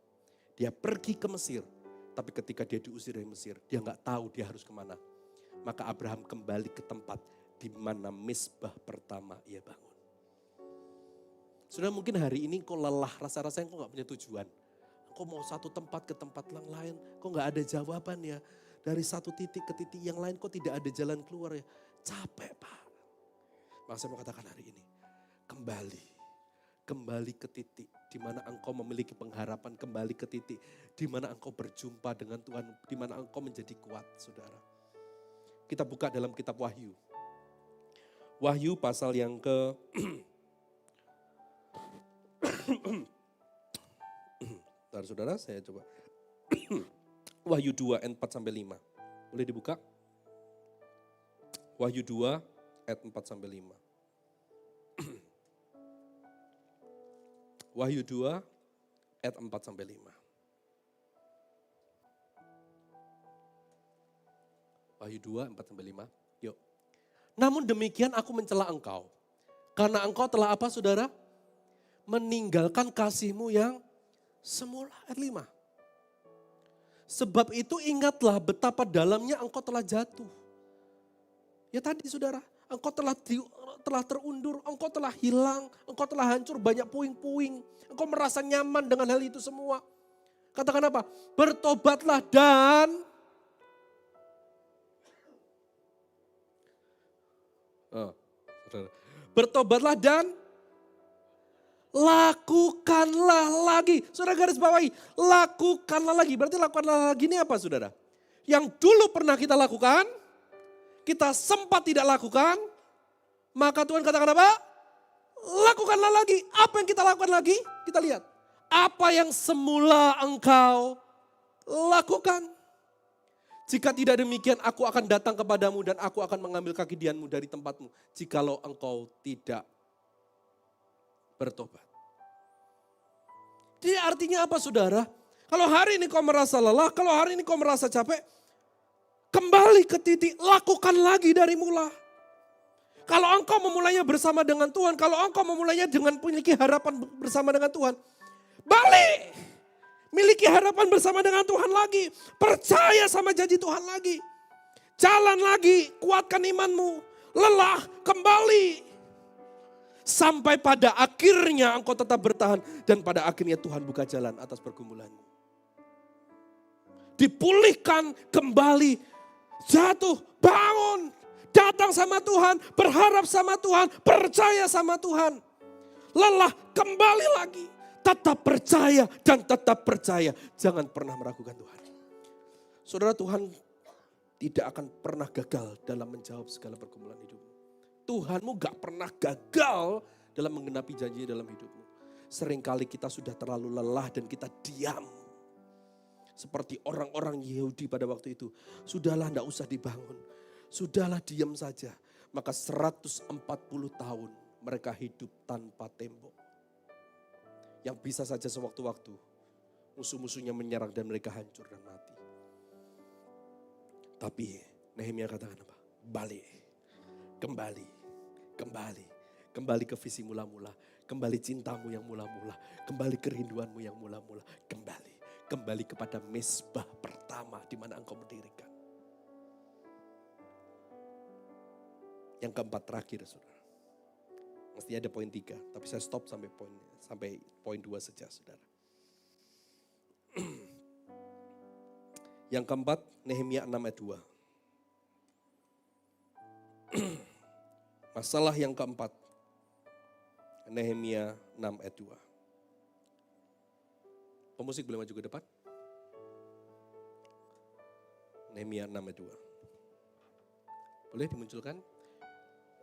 Dia pergi ke Mesir. Tapi ketika dia diusir dari Mesir, dia nggak tahu dia harus kemana. Maka Abraham kembali ke tempat di mana mezbah pertama ia bangun. Sudah mungkin hari ini kau lelah, rasa-rasanya kau gak punya tujuan. Kau mau satu tempat ke tempat yang lain, kau gak ada jawaban ya. Dari satu titik ke titik yang lain, kau tidak ada jalan keluar ya. Capek Pak. Maka saya mau katakan hari ini, kembali ke titik di mana engkau memiliki pengharapan, kembali ke titik di mana engkau berjumpa dengan Tuhan, di mana engkau menjadi kuat saudara. Kita buka dalam kitab Wahyu. Wahyu pasal yang ke Bentar saudara, saya coba. Wahyu 2 ayat 4 sampai 5. Boleh dibuka? Wahyu 2 ayat 4 sampai 5. Wahyu 2 ayat 4 sampai 5. Wahyu 2, 4 sampai 5. Yuk. Namun demikian aku mencela engkau. Karena engkau telah apa saudara? Meninggalkan kasihmu yang semula. Ayat 5. Sebab itu ingatlah betapa dalamnya engkau telah jatuh. Ya tadi saudara, engkau telah terundur, engkau telah hilang, engkau telah hancur banyak puing-puing. Engkau merasa nyaman dengan hal itu semua. Katakan apa? Bertobatlah dan bertobatlah dan lakukanlah lagi. Saudara garis bawahi, lakukanlah lagi. Berarti lakukanlah lagi ini apa saudara? Yang dulu pernah kita lakukan, kita sempat tidak lakukan, maka Tuhan katakan apa? Lakukanlah lagi. Apa yang kita lakukan lagi? Kita lihat. Apa yang semula engkau lakukan. Jika tidak demikian aku akan datang kepadamu dan aku akan mengambil kakidianmu dari tempatmu. Jikalau engkau tidak bertobat. Jadi artinya apa saudara? Kalau hari ini kau merasa lelah, kalau hari ini kau merasa capek, kembali ke titik, lakukan lagi dari mula. Kalau engkau memulainya bersama dengan Tuhan, kalau engkau memulainya dengan memiliki harapan bersama dengan Tuhan, balik. Miliki harapan bersama dengan Tuhan lagi. Percaya sama janji Tuhan lagi. Jalan lagi, kuatkan imanmu. Lelah, kembali. Sampai pada akhirnya engkau tetap bertahan. Dan pada akhirnya Tuhan buka jalan atas pergumulanmu. Dipulihkan kembali. Jatuh, bangun. Datang sama Tuhan, berharap sama Tuhan, percaya sama Tuhan. Lelah, kembali lagi. Tetap percaya dan tetap percaya. Jangan pernah meragukan Tuhan. Saudara, Tuhan tidak akan pernah gagal dalam menjawab segala pergumulan hidupmu. Tuhanmu gak pernah gagal dalam menggenapi janji dalam hidupmu. Seringkali kita sudah terlalu lelah dan kita diam. Seperti orang-orang Yahudi pada waktu itu. Sudahlah, tidak usah dibangun. Sudahlah, diam saja. Maka 140 tahun mereka hidup tanpa tembok. Yang bisa saja sewaktu-waktu musuh-musuhnya menyerang dan mereka hancur dan mati. Tapi Nehemia katakan apa? Balik, kembali ke visi mula-mula. Kembali cintamu yang mula-mula. Kembali kerinduanmu yang mula-mula. Kembali kepada mezbah pertama di mana engkau mendirikan. Yang keempat terakhir, saudara. Mestinya ada poin 3, tapi saya stop sampai poin 2 saja, saudara. Yang keempat, Nehemia 6 ayat 2. Masalah yang keempat, Nehemia 6 ayat 2. Pemusik boleh maju ke depan. Nehemia 6 ayat 2. Boleh dimunculkan?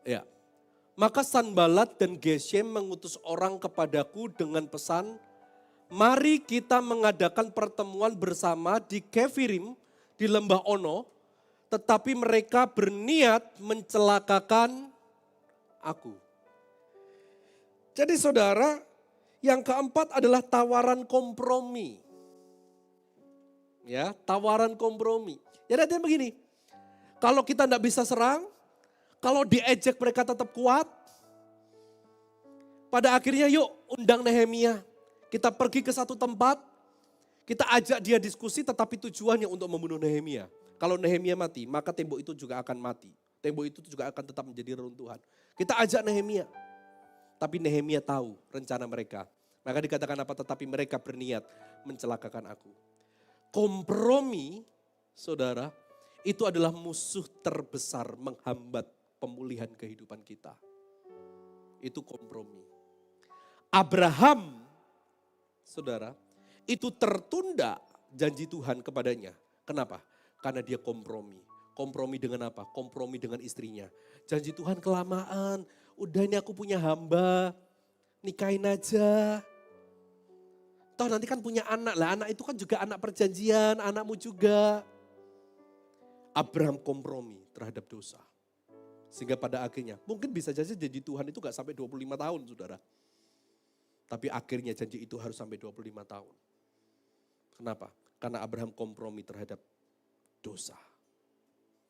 Ya. Maka Sanbalat dan Geshem mengutus orang kepadaku dengan pesan, mari kita mengadakan pertemuan bersama di Kefirim, di lembah Ono, tetapi mereka berniat mencelakakan aku. Jadi saudara, yang keempat adalah tawaran kompromi. Ya, tawaran kompromi. Jadi artinya begini, kalau kita tidak bisa serang, kalau diejek mereka tetap kuat, pada akhirnya yuk undang Nehemia. Kita pergi ke satu tempat, kita ajak dia diskusi tetapi tujuannya untuk membunuh Nehemia. Kalau Nehemia mati, maka tembok itu juga akan mati. Tembok itu juga akan tetap menjadi reruntuhan. Kita ajak Nehemia. Tapi Nehemia tahu rencana mereka. Maka dikatakan apa? Tetapi mereka berniat mencelakakan aku. Kompromi, saudara, itu adalah musuh terbesar menghambat pemulihan kehidupan kita. Itu kompromi. Abraham, saudara, itu tertunda janji Tuhan kepadanya. Kenapa? Karena dia kompromi. Kompromi dengan apa? Kompromi dengan istrinya. Janji Tuhan kelamaan. Udah ini aku punya hamba. Nikahin aja. Toh nanti kan punya anak. Lah anak itu kan juga anak perjanjian. Anakmu juga. Abraham kompromi terhadap dosa. Sehingga pada akhirnya mungkin bisa jadi janji Tuhan itu gak sampai 25 tahun saudara. Tapi akhirnya janji itu harus sampai 25 tahun. Kenapa? Karena Abraham kompromi terhadap dosa.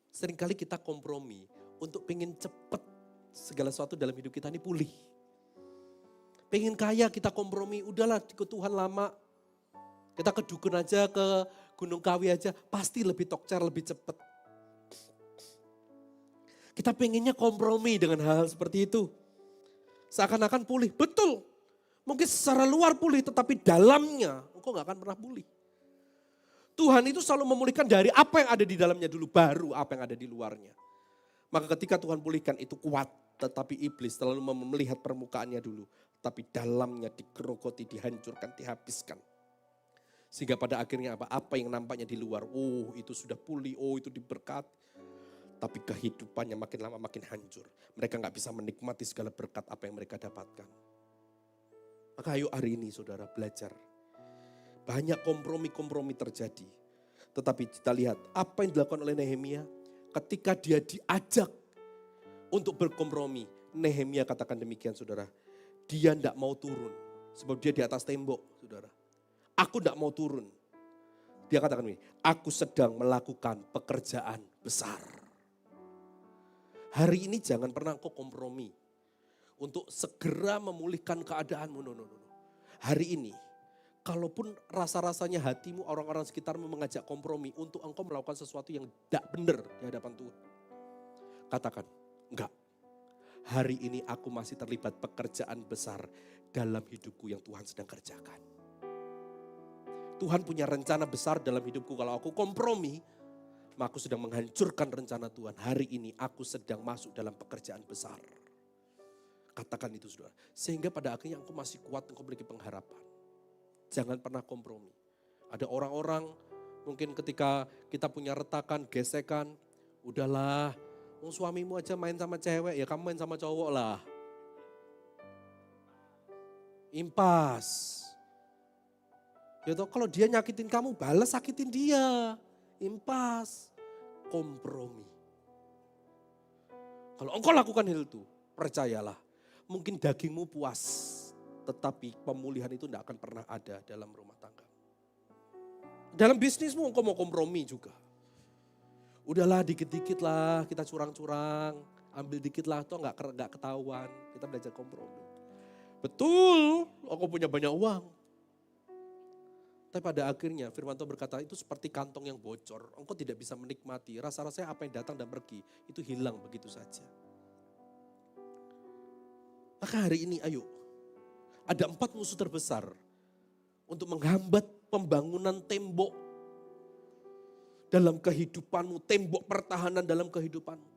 Seringkali kita kompromi untuk pengen cepat segala sesuatu dalam hidup kita ini pulih. Pengen kaya kita kompromi, udahlah ikut Tuhan lama. Kita ke dukun aja, ke Gunung Kawi aja, pasti lebih tokcer, lebih cepat. Kita pengennya kompromi dengan hal-hal seperti itu. Seakan-akan pulih, betul. Mungkin secara luar pulih, tetapi dalamnya engkau gak akan pernah pulih. Tuhan itu selalu memulihkan dari apa yang ada di dalamnya dulu, baru apa yang ada di luarnya. Maka ketika Tuhan pulihkan itu kuat, tetapi iblis selalu melihat permukaannya dulu. Tapi dalamnya digerogoti, dihancurkan, dihabiskan. Sehingga pada akhirnya apa? Apa yang nampaknya di luar, oh itu sudah pulih, oh itu diberkati. Tapi kehidupannya makin lama makin hancur. Mereka gak bisa menikmati segala berkat apa yang mereka dapatkan. Maka ayo hari ini saudara belajar. Banyak kompromi-kompromi terjadi. Tetapi kita lihat apa yang dilakukan oleh Nehemia. Ketika dia diajak untuk berkompromi. Nehemia katakan demikian saudara. Dia tidak mau turun. Sebab dia di atas tembok saudara. Aku tidak mau turun. Dia katakan ini. Aku sedang melakukan pekerjaan besar. Hari ini jangan pernah engkau kompromi. Untuk segera memulihkan keadaanmu. No. Hari ini. Kalaupun rasa-rasanya hatimu, orang-orang sekitarmu mengajak kompromi. Untuk engkau melakukan sesuatu yang tidak benar di hadapan Tuhan. Katakan, enggak. Hari ini aku masih terlibat pekerjaan besar dalam hidupku yang Tuhan sedang kerjakan. Tuhan punya rencana besar dalam hidupku. Kalau aku kompromi, Maka aku sedang menghancurkan rencana Tuhan. Hari ini aku sedang masuk dalam pekerjaan besar. Katakan itu saudara. Sehingga pada akhirnya engkau masih kuat, engkau memiliki pengharapan. Jangan pernah kompromi. Ada orang-orang mungkin ketika kita punya retakan, gesekan. Udahlah, suamimu aja main sama cewek, ya kamu main sama cowok lah. Impas. Ya toh, kalau dia nyakitin kamu, balas sakitin dia. Impas. Kompromi. Kalau engkau lakukan hal itu, percayalah. Mungkin dagingmu puas, tetapi pemulihan itu tidak akan pernah ada dalam rumah tangga. Dalam bisnismu engkau mau kompromi juga. Udahlah dikit-dikit lah kita curang-curang. Ambil dikit lah, toh nggak ketahuan. Kita belajar kompromi. Betul, engkau punya banyak uang. Tapi pada akhirnya firman Tuhan berkata itu seperti kantong yang bocor. Engkau tidak bisa menikmati. Rasa-rasanya apa yang datang dan pergi itu hilang begitu saja. Maka hari ini ayo. Ada 4 musuh terbesar untuk menghambat pembangunan tembok dalam kehidupanmu. Tembok pertahanan dalam kehidupanmu.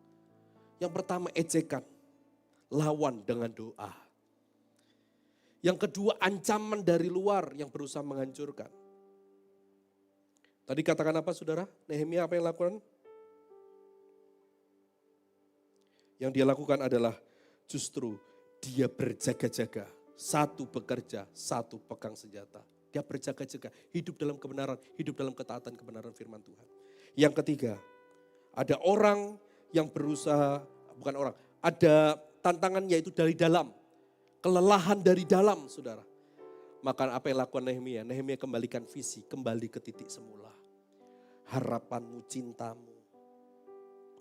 Yang pertama ejekan. Lawan dengan doa. Yang kedua ancaman dari luar yang berusaha menghancurkan. Tadi katakan apa saudara? Nehemia apa yang lakukan? Yang dia lakukan adalah justru dia berjaga-jaga. Satu bekerja, satu pegang senjata. Dia berjaga-jaga, hidup dalam kebenaran, hidup dalam ketaatan kebenaran firman Tuhan. Yang ketiga, ada orang yang berusaha, bukan orang, ada tantangan yaitu dari dalam. Kelelahan dari dalam saudara. Maka apa yang lakukan Nehemia? Nehemia kembalikan visi, kembali ke titik semula. Harapanmu, cintamu,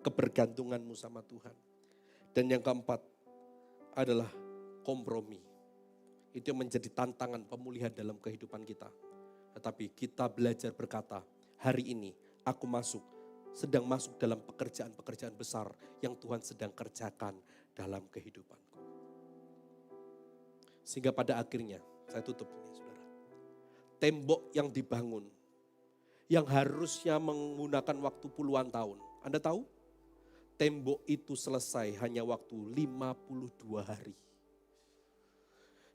kebergantunganmu sama Tuhan. Dan yang keempat adalah kompromi. Itu yang menjadi tantangan pemulihan dalam kehidupan kita. Tetapi kita belajar berkata, hari ini aku sedang masuk dalam pekerjaan-pekerjaan besar yang Tuhan sedang kerjakan dalam kehidupanku. Sehingga pada akhirnya, saya tutup ini saudara. Tembok yang dibangun, yang harusnya menggunakan waktu puluhan tahun. Anda tahu? Tembok itu selesai hanya waktu 52 hari.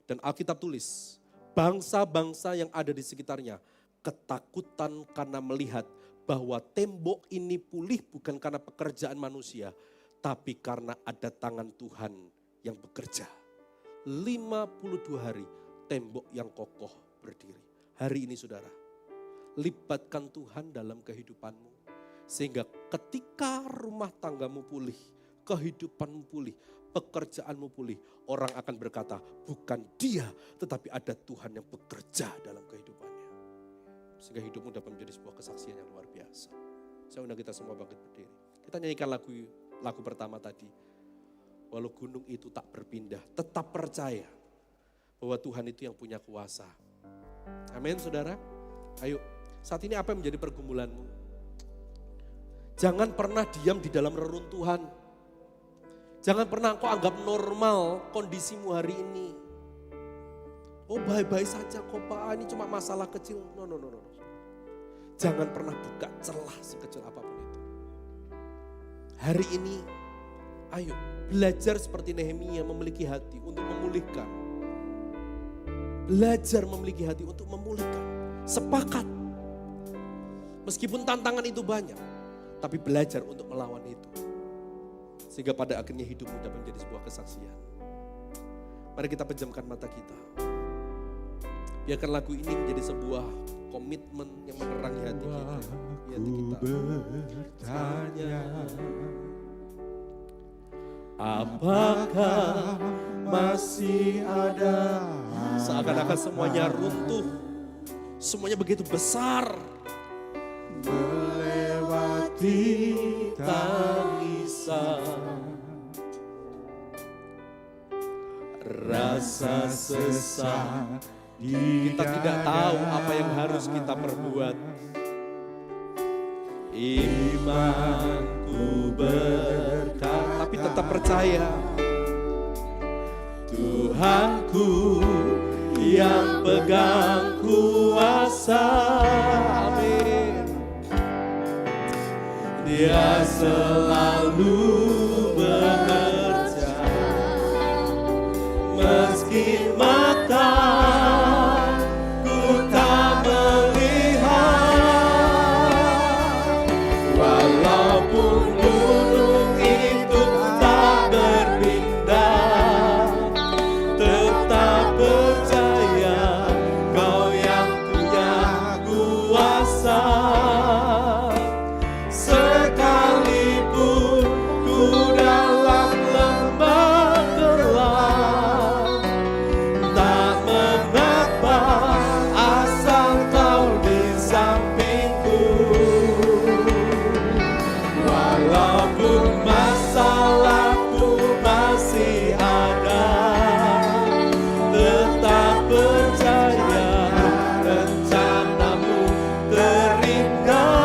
Dan Alkitab tulis, bangsa-bangsa yang ada di sekitarnya ketakutan karena melihat bahwa tembok ini pulih bukan karena pekerjaan manusia, tapi karena ada tangan Tuhan yang bekerja. 52 hari tembok yang kokoh berdiri. Hari ini saudara, libatkan Tuhan dalam kehidupanmu. Sehingga ketika rumah tanggamu pulih, kehidupanmu pulih, pekerjaanmu pulih, orang akan berkata bukan dia tetapi ada Tuhan yang bekerja dalam kehidupannya. Sehingga hidupmu dapat menjadi sebuah kesaksian yang luar biasa. Saya undang kita semua bangkit berdiri. Kita nyanyikan lagu pertama tadi. Walau gunung itu tak berpindah, tetap percaya bahwa Tuhan itu yang punya kuasa. Amin saudara. Ayo, saat ini apa yang menjadi pergumulanmu? Jangan pernah diam di dalam reruntuhan. Jangan pernah engkau anggap normal kondisimu hari ini. Oh baik-baik saja kok Pak, ini cuma masalah kecil. No. Jangan pernah buka celah sekecil apapun itu. Hari ini, ayo belajar seperti Nehemia memiliki hati untuk memulihkan. Belajar memiliki hati untuk memulihkan. Sepakat. Meskipun tantangan itu banyak, tapi belajar untuk melawan itu. Sehingga pada akhirnya hidupmu dapat menjadi sebuah kesaksian. Mari kita pejamkan mata kita. Biarkan lagu ini menjadi sebuah komitmen yang menerangi hati kita. Bertanya, apakah masih ada? Seakan-akan semuanya runtuh. Semuanya begitu besar. melewati Tangisan, rasa sesak. Kita tidak tahu apa yang harus kita perbuat. Imanku berkata, tapi tetap percaya. Tuhanku yang pegang kuasa. Amin. Dia selalu bekerja, meski mata ku tak melihat, walaupun gunung itu tak berpindah, tetap percaya Kau yang punya kuasa. Sekalipun ku dalam lembah gelap, tak mengapa asal Kau di sampingku. Walaupun masalahku masih ada, tetap percaya rencanamu terindah.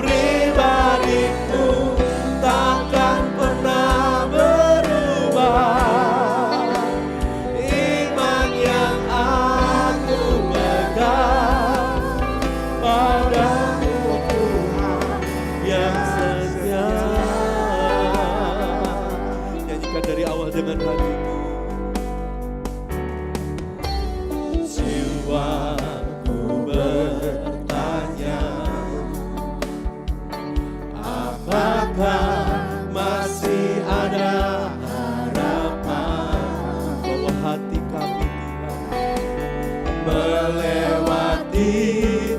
Pribadiku takkan pernah berubah. Iman yang aku pegang padamu Tuhan yang setia. Nyanyikan dari awal dengan hatimu. Jiwaku bertanya, apakah masih ada harapan? Bawa hati kami Tuhan melewati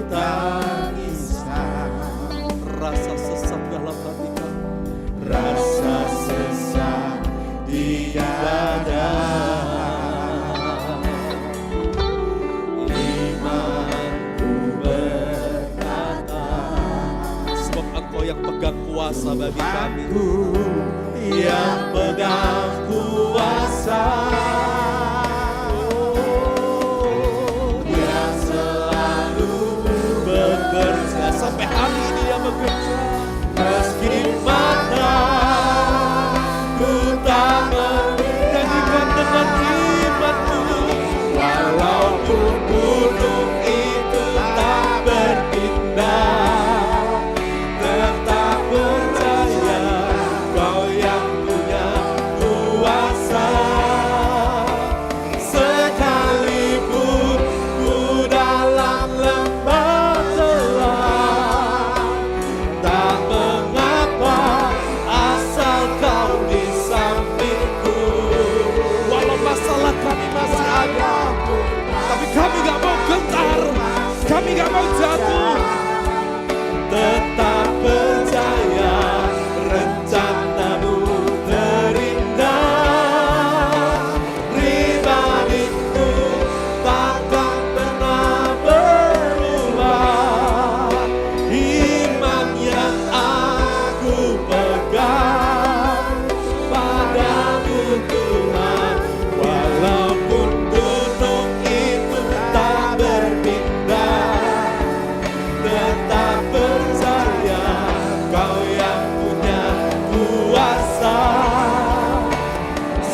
tangisan, rasa sesak dalam hati kami, rasa sesak di dada. Imanku berkata, sebab Engkau yang pegang kuasa bagi kami, yang pegang kuasa. Dia selalu bekerja, sampai hari ini Dia bekerja. Meski mata ku tak menyanyikan dengan imanmu, walaupun gunung itu tak berpindah, tetap percaya Kau yang punya kuasa. Sekalipun ku dalam lembah gelap, tak mengapa asal Kau di sampingku. Walau masalah kami masih ada, tapi kami gak mau gentar, kami gak mau jatuh. Tetap percaya rencanamu terindah. Pribadiku takkan pernah berubah. Iman yang aku pegang padamu Tuhan, walaupun gunung itu tak berpindah, tetap percaya Kau yang punya kuasa.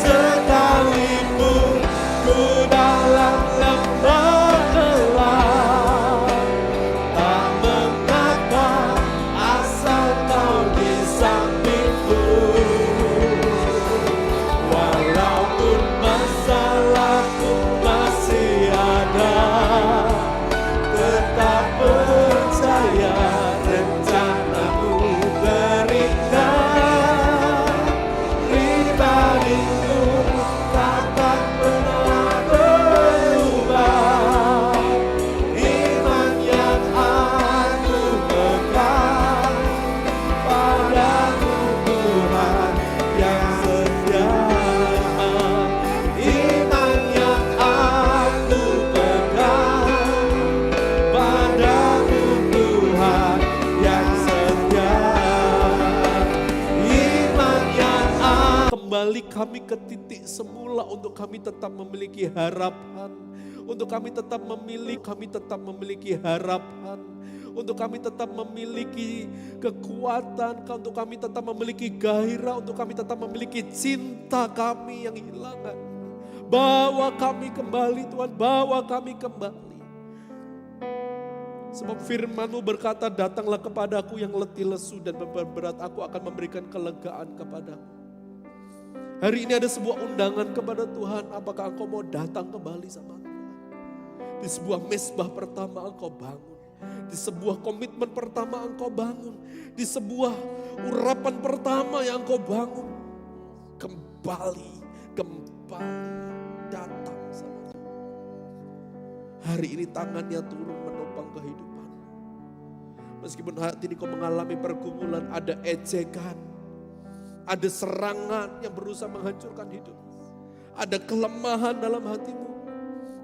Sekalipun ku dalam lembah gelap, tak mengapa asal Kau di sampingku. Walaupun masalahku masih ada, tetap percaya rencanamu terindah. Pribadiku takkan pernah berubah. Iman yang aku pegang padamu Tuhan yang setia. Iman yang aku pegang padamu Tuhan yang setia. Iman yang kembali kami ke titik semula untuk kami tetap memiliki harapan. Untuk kami tetap memiliki harapan. Untuk kami tetap memiliki kekuatan, untuk kami tetap memiliki gairah, untuk kami tetap memiliki cinta kami yang hilangan. Bawa kami kembali Tuhan, bawa kami kembali. Sebab firman-Mu berkata, datanglah kepadaku yang letih lesu dan beban berat, aku akan memberikan kelegaan kepadamu. Hari ini ada sebuah undangan kepada Tuhan, apakah engkau mau datang kembali sama Tuhan? Di sebuah mesbah pertama engkau bangun. Di sebuah komitmen pertama engkau bangun. Di sebuah urapan pertama yang engkau bangun. Kembali datang sama Tuhan. Hari ini tangannya turun menopang kehidupan. Meskipun hati ini kau mengalami pergumulan, ada ejekan, ada serangan yang berusaha menghancurkan hidup. Ada kelemahan dalam hatimu.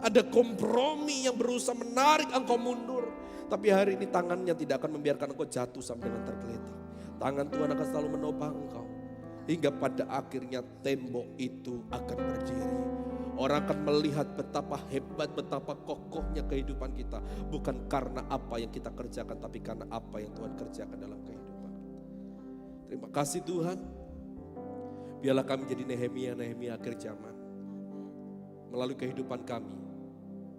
Ada kompromi yang berusaha menarik engkau mundur. Tapi hari ini tangannya tidak akan membiarkan engkau jatuh sampai dengan tergeletak. Tangan Tuhan akan selalu menopang engkau. Hingga pada akhirnya tembok itu akan berdiri. Orang akan melihat betapa hebat, betapa kokohnya kehidupan kita. Bukan karena apa yang kita kerjakan, tapi karena apa yang Tuhan kerjakan dalam kehidupan. Terima kasih Tuhan. Biarlah kami jadi Nehemia akhir zaman. Melalui kehidupan kami,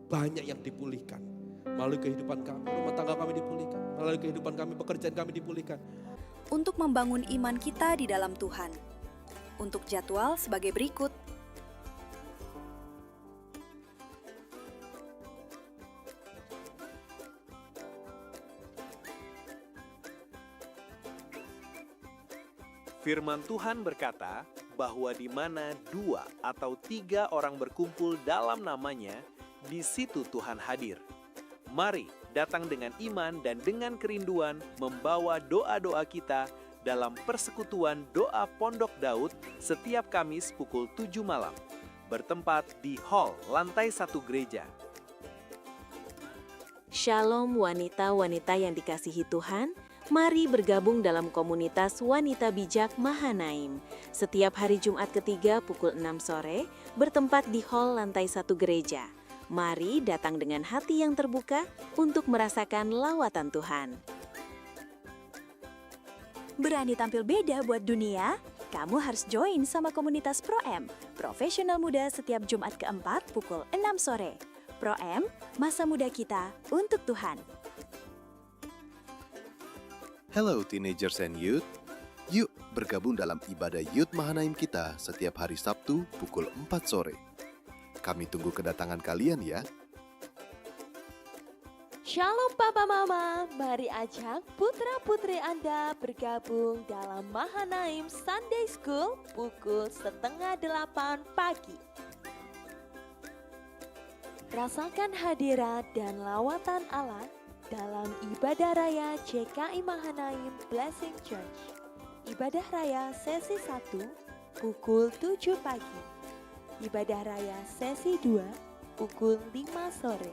banyak yang dipulihkan. Melalui kehidupan kami, rumah tangga kami dipulihkan. Melalui kehidupan kami, pekerjaan kami dipulihkan. Untuk membangun iman kita di dalam Tuhan. Untuk jadwal sebagai berikut. Firman Tuhan berkata bahwa di mana 2 atau 3 orang berkumpul dalam namanya, di situ Tuhan hadir. Mari datang dengan iman dan dengan kerinduan membawa doa-doa kita dalam persekutuan doa Pondok Daud setiap Kamis pukul 7 malam. Bertempat di hall lantai 1 gereja. Shalom wanita-wanita yang dikasihi Tuhan. Mari bergabung dalam komunitas Wanita Bijak Mahanaim. Setiap hari Jumat ketiga pukul 6 sore, bertempat di hall lantai 1 gereja. Mari datang dengan hati yang terbuka untuk merasakan lawatan Tuhan. Berani tampil beda buat dunia? Kamu harus join sama komunitas Pro-M, profesional muda setiap Jumat keempat pukul 6 sore. Pro-M, masa muda kita untuk Tuhan. Hello teenagers and youth. Yuk bergabung dalam ibadah Youth Mahanaim kita setiap hari Sabtu pukul 4 sore. Kami tunggu kedatangan kalian ya. Shalom Papa Mama, mari ajak putra-putri Anda bergabung dalam Mahanaim Sunday School pukul 7:30 pagi. Rasakan hadirat dan lawatan Allah dalam ibadah raya JKI Mahanaim Blessing Church. Ibadah raya sesi 1 pukul 7 pagi. Ibadah raya sesi 2 pukul 5 sore.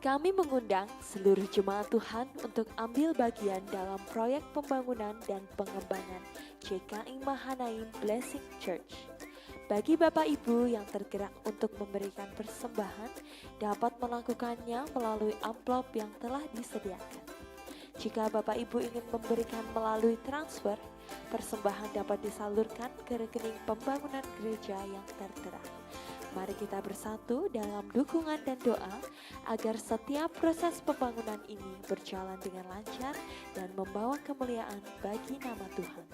Kami mengundang seluruh jemaat Tuhan untuk ambil bagian dalam proyek pembangunan dan pengembangan JKI Mahanaim Blessing Church. Bagi Bapak Ibu yang tergerak untuk memberikan persembahan, dapat melakukannya melalui amplop yang telah disediakan. Jika Bapak Ibu ingin memberikan melalui transfer, persembahan dapat disalurkan ke rekening pembangunan gereja yang tertera. Mari kita bersatu dalam dukungan dan doa agar setiap proses pembangunan ini berjalan dengan lancar dan membawa kemuliaan bagi nama Tuhan.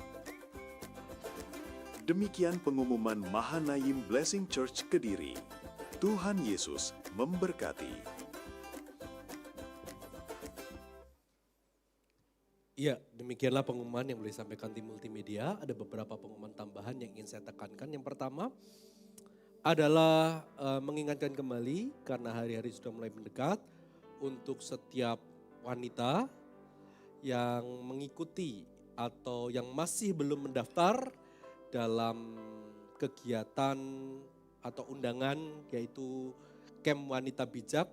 Demikian pengumuman Mahanaim Blessing Church Kediri. Tuhan Yesus memberkati. Ya, demikianlah pengumuman yang boleh disampaikan tim multimedia. Ada beberapa pengumuman tambahan yang ingin saya tekankan. Yang pertama adalah mengingatkan kembali karena hari-hari sudah mulai mendekat untuk setiap wanita yang mengikuti atau yang masih belum mendaftar dalam kegiatan atau undangan yaitu Camp Wanita Bijak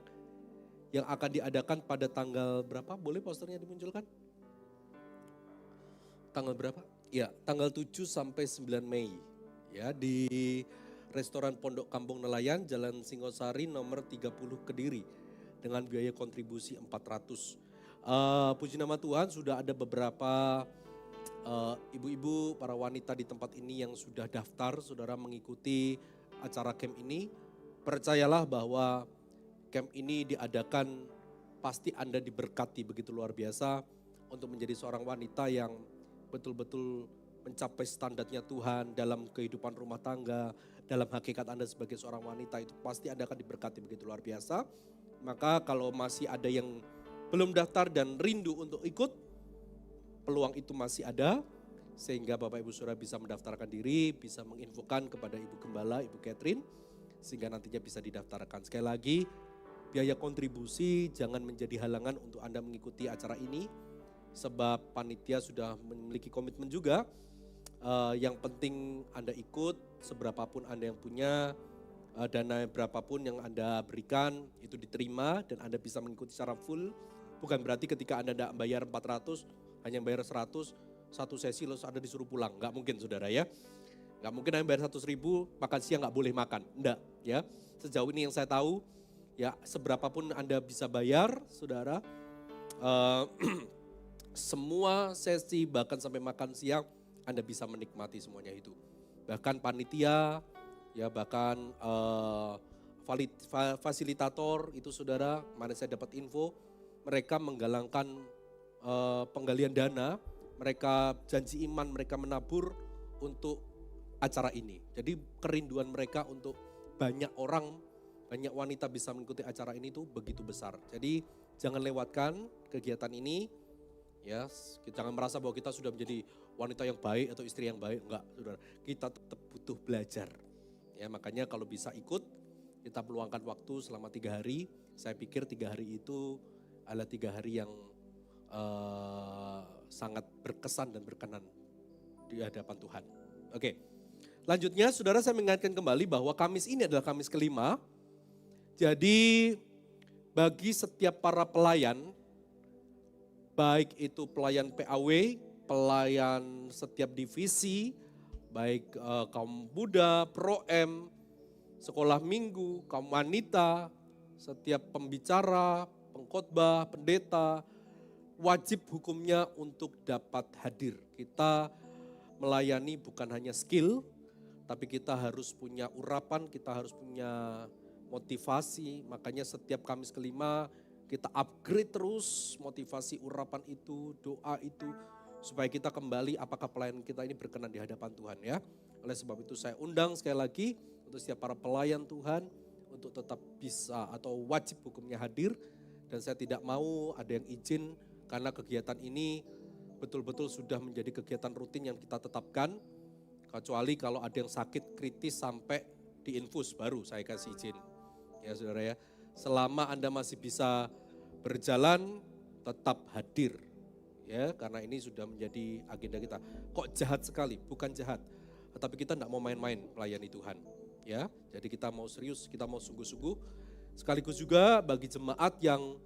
yang akan diadakan pada tanggal berapa? Boleh posternya dimunculkan? Tanggal berapa? Ya, tanggal 7 sampai 9 Mei. Ya, di Restoran Pondok Kampung Nelayan, Jalan Singosari nomor 30 Kediri dengan biaya kontribusi 400. Puji nama Tuhan, sudah ada beberapa ibu-ibu, para wanita di tempat ini yang sudah daftar, saudara mengikuti acara camp ini. Percayalah bahwa camp ini diadakan, pasti Anda diberkati begitu luar biasa untuk menjadi seorang wanita yang betul-betul mencapai standarnya Tuhan dalam kehidupan rumah tangga, dalam hakikat Anda sebagai seorang wanita itu pasti Anda akan diberkati begitu luar biasa. Maka kalau masih ada yang belum daftar dan rindu untuk ikut, peluang itu masih ada. Sehingga Bapak Ibu Saudara bisa mendaftarkan diri, bisa menginfokan kepada Ibu Gembala, Ibu Catherine, sehingga nantinya bisa didaftarkan. Sekali lagi, biaya kontribusi jangan menjadi halangan untuk Anda mengikuti acara ini, sebab panitia sudah memiliki komitmen juga. Yang penting Anda ikut, seberapapun Anda yang punya, dana berapapun yang Anda berikan, itu diterima dan Anda bisa mengikuti secara full. Bukan berarti ketika Anda tidak bayar 400, hanya bayar 100, satu sesi lalu Anda disuruh pulang. Nggak mungkin saudara ya. Nggak mungkin Anda bayar 100.000, makan siang nggak boleh makan. Enggak ya. Sejauh ini yang saya tahu, ya seberapapun Anda bisa bayar saudara, semua sesi bahkan sampai makan siang Anda bisa menikmati semuanya itu. Bahkan panitia, ya bahkan fasilitator itu saudara, mana saya dapat info, mereka menggalangkan penggalian dana, mereka janji iman, mereka menabur untuk acara ini. Jadi kerinduan mereka untuk banyak orang, banyak wanita bisa mengikuti acara ini tuh begitu besar. Jadi jangan lewatkan kegiatan ini, ya. Jangan merasa bahwa kita sudah menjadi wanita yang baik atau istri yang baik, enggak, saudara. Kita tetap butuh belajar. Ya, makanya kalau bisa ikut, kita meluangkan waktu selama 3 hari. Saya pikir 3 hari itu adalah 3 hari yang sangat berkesan dan berkenan di hadapan Tuhan. Oke, lanjutnya saudara saya mengingatkan kembali bahwa Kamis ini adalah Kamis kelima. Jadi bagi setiap para pelayan, baik itu pelayan PAW, pelayan setiap divisi, baik kaum muda, Pro-M, sekolah minggu, kaum wanita, setiap pembicara, pengkhotbah, pendeta, wajib hukumnya untuk dapat hadir. Kita melayani bukan hanya skill, tapi kita harus punya urapan, kita harus punya motivasi. Makanya setiap Kamis kelima kita upgrade terus motivasi urapan itu, doa itu, supaya kita kembali apakah pelayanan kita ini berkenan di hadapan Tuhan ya. Oleh sebab itu saya undang sekali lagi untuk setiap para pelayan Tuhan untuk tetap bisa atau wajib hukumnya hadir. Dan saya tidak mau ada yang izin karena kegiatan ini betul-betul sudah menjadi kegiatan rutin yang kita tetapkan. Kecuali kalau ada yang sakit kritis sampai diinfus baru saya kasih izin. Ya saudara ya, selama Anda masih bisa berjalan tetap hadir. Ya, karena ini sudah menjadi agenda kita. Kok jahat sekali? Bukan jahat. Tetapi kita tidak mau main-main melayani Tuhan. Ya, jadi kita mau serius, kita mau sungguh-sungguh. Sekaligus juga bagi jemaat yang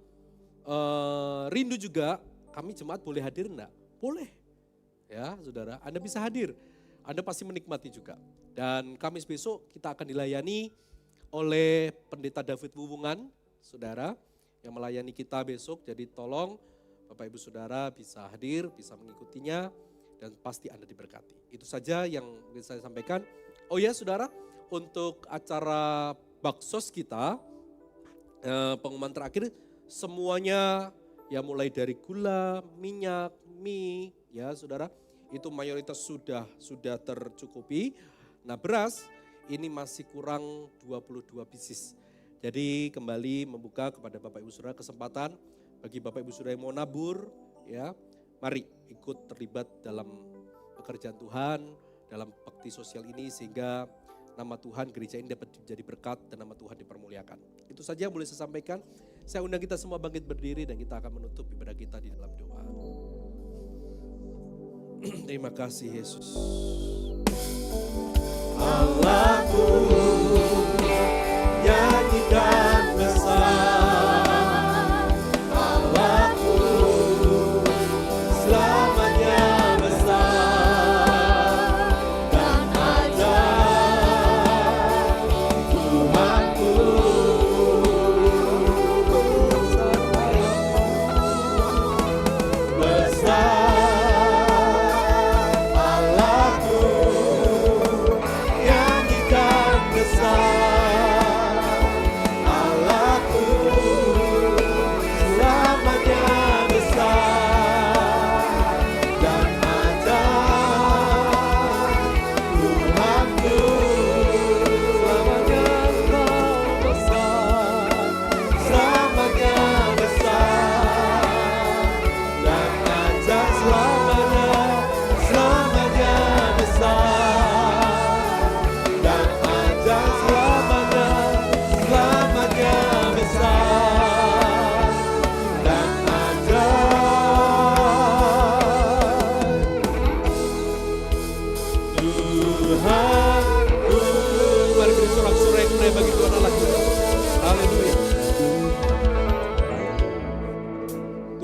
rindu juga, kami jemaat boleh hadir enggak? Boleh. Ya, saudara, Anda bisa hadir. Anda pasti menikmati juga. Dan Kamis besok kita akan dilayani oleh Pendeta David Wuwungan, saudara, yang melayani kita besok. Jadi tolong Bapak Ibu Saudara bisa hadir, bisa mengikutinya, dan pasti Anda diberkati. Itu saja yang bisa saya sampaikan. Oh ya saudara, untuk acara baksos kita, pengumuman terakhir, semuanya ya mulai dari gula, minyak, mie, ya saudara, itu mayoritas sudah tercukupi. Nah beras ini masih kurang 22 pieces. Jadi kembali membuka kepada Bapak Ibu Saudara kesempatan bagi Bapak Ibu Saudara yang mau nabur, ya mari ikut terlibat dalam pekerjaan Tuhan, dalam bakti sosial ini sehingga nama Tuhan gereja ini dapat menjadi berkat dan nama Tuhan dipermuliakan. Itu saja yang boleh saya sampaikan. Saya undang kita semua bangkit berdiri dan kita akan menutup ibadah kita di dalam doa. Terima kasih Yesus. Allahku, nyanyikan besar. Allahku, selamanya besar. Dan ajaib Tuhanku. Besar Allahku, nyanyikan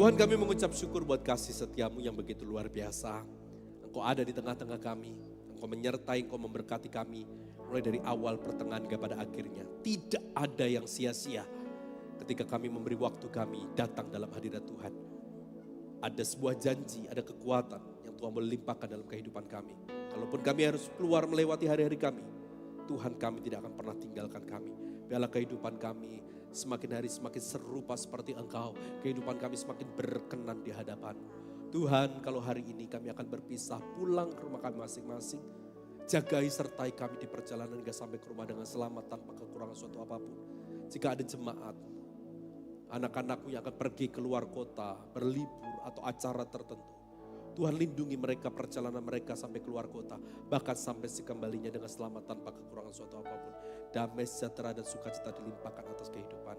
Tuhan, kami mengucap syukur buat kasih setiamu yang begitu luar biasa. Engkau ada di tengah-tengah kami. Engkau menyertai, Engkau memberkati kami. Mulai dari awal, pertengahan, hingga pada akhirnya. Tidak ada yang sia-sia ketika kami memberi waktu kami datang dalam hadirat Tuhan. Ada sebuah janji, ada kekuatan yang Tuhan boleh limpahkan dalam kehidupan kami. Kalaupun kami harus keluar melewati hari-hari kami, Tuhan kami tidak akan pernah tinggalkan kami. Biarlah kehidupan kami semakin hari semakin serupa seperti Engkau. Kehidupan kami semakin berkenan di hadapan-Mu. Tuhan, kalau hari ini kami akan berpisah pulang ke rumah kami masing-masing. Jagai sertai kami di perjalanan hingga sampai ke rumah dengan selamat tanpa kekurangan suatu apapun. Jika ada jemaat, anak-anakku yang akan pergi keluar kota, berlibur atau acara tertentu. Tuhan lindungi mereka, perjalanan mereka sampai keluar kota. Bahkan sampai sekembalinya dengan selamat tanpa kekurangan suatu apapun. Damai, sejahtera, dan sukacita dilimpahkan atas kehidupan.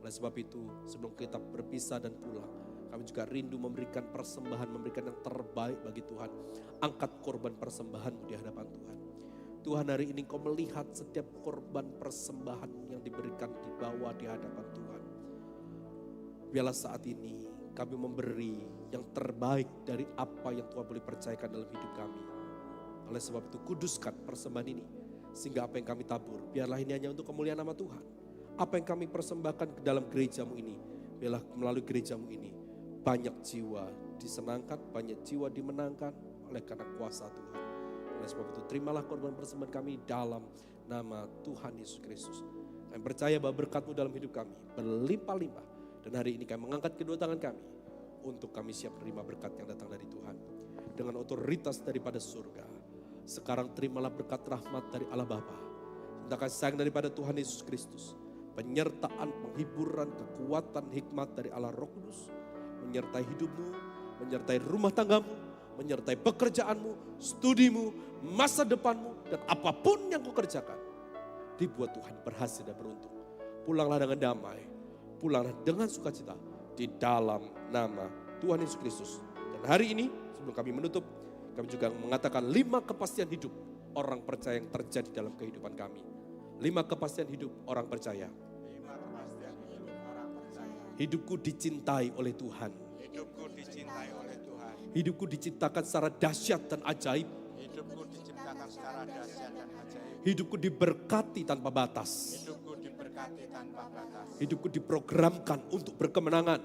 Oleh sebab itu, sebelum kita berpisah dan pulang, kami juga rindu memberikan persembahan, memberikan yang terbaik bagi Tuhan. Angkat korban persembahan-Mu di hadapan Tuhan. Tuhan, hari ini Kau melihat setiap korban persembahan yang diberikan di bawah di hadapan Tuhan. Biarlah saat ini kami memberi yang terbaik dari apa yang Tuhan boleh percayakan dalam hidup kami. Oleh sebab itu, kuduskan persembahan ini. Sehingga apa yang kami tabur, biarlah ini hanya untuk kemuliaan nama Tuhan. Apa yang kami persembahkan ke dalam gereja-Mu ini, biarlah melalui gereja-Mu ini, banyak jiwa disenangkan, banyak jiwa dimenangkan oleh karena kuasa Tuhan. Oleh sebab itu, terimalah korban persembahan kami dalam nama Tuhan Yesus Kristus. Kami percaya bahwa berkat-Mu dalam hidup kami berlimpah-limpah. Dan hari ini kami mengangkat kedua tangan kami untuk kami siap menerima berkat yang datang dari Tuhan. Dengan otoritas daripada surga. Sekarang terimalah berkat rahmat dari Allah Bapa. Cinta kasih sayang daripada Tuhan Yesus Kristus. Penyertaan, penghiburan, kekuatan, hikmat dari Allah Roh Kudus. Menyertai hidupmu, menyertai rumah tanggamu, menyertai pekerjaanmu, studimu, masa depanmu. Dan apapun yang kau kerjakan. Dibuat Tuhan berhasil dan beruntung. Pulanglah dengan damai. Pulanglah dengan sukacita. Di dalam nama Tuhan Yesus Kristus. Dan hari ini sebelum kami menutup, kami juga mengatakan 5 kepastian hidup orang percaya yang terjadi dalam kehidupan kami. 5 kepastian hidup orang percaya. Hidupku dicintai oleh Tuhan. Hidupku dicintai oleh Tuhan. Hidupku diciptakan secara dahsyat dan ajaib. Hidupku diciptakan secara dahsyat dan ajaib. Hidupku diberkati tanpa batas. Hidupku diberkati tanpa batas. Hidupku diprogramkan untuk berkemenangan.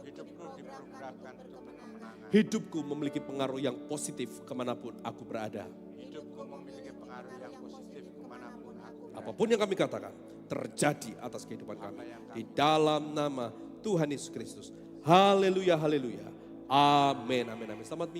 Hidupku diprogramkan untuk kemenangan. Hidupku memiliki pengaruh yang positif kemanapun aku berada. Hidupku memiliki pengaruh yang positif kemanapun aku berada. Apapun yang kami katakan terjadi atas kehidupan kami. Di dalam nama Tuhan Yesus Kristus. Haleluya, haleluya. Amin, amin, amin. Selamat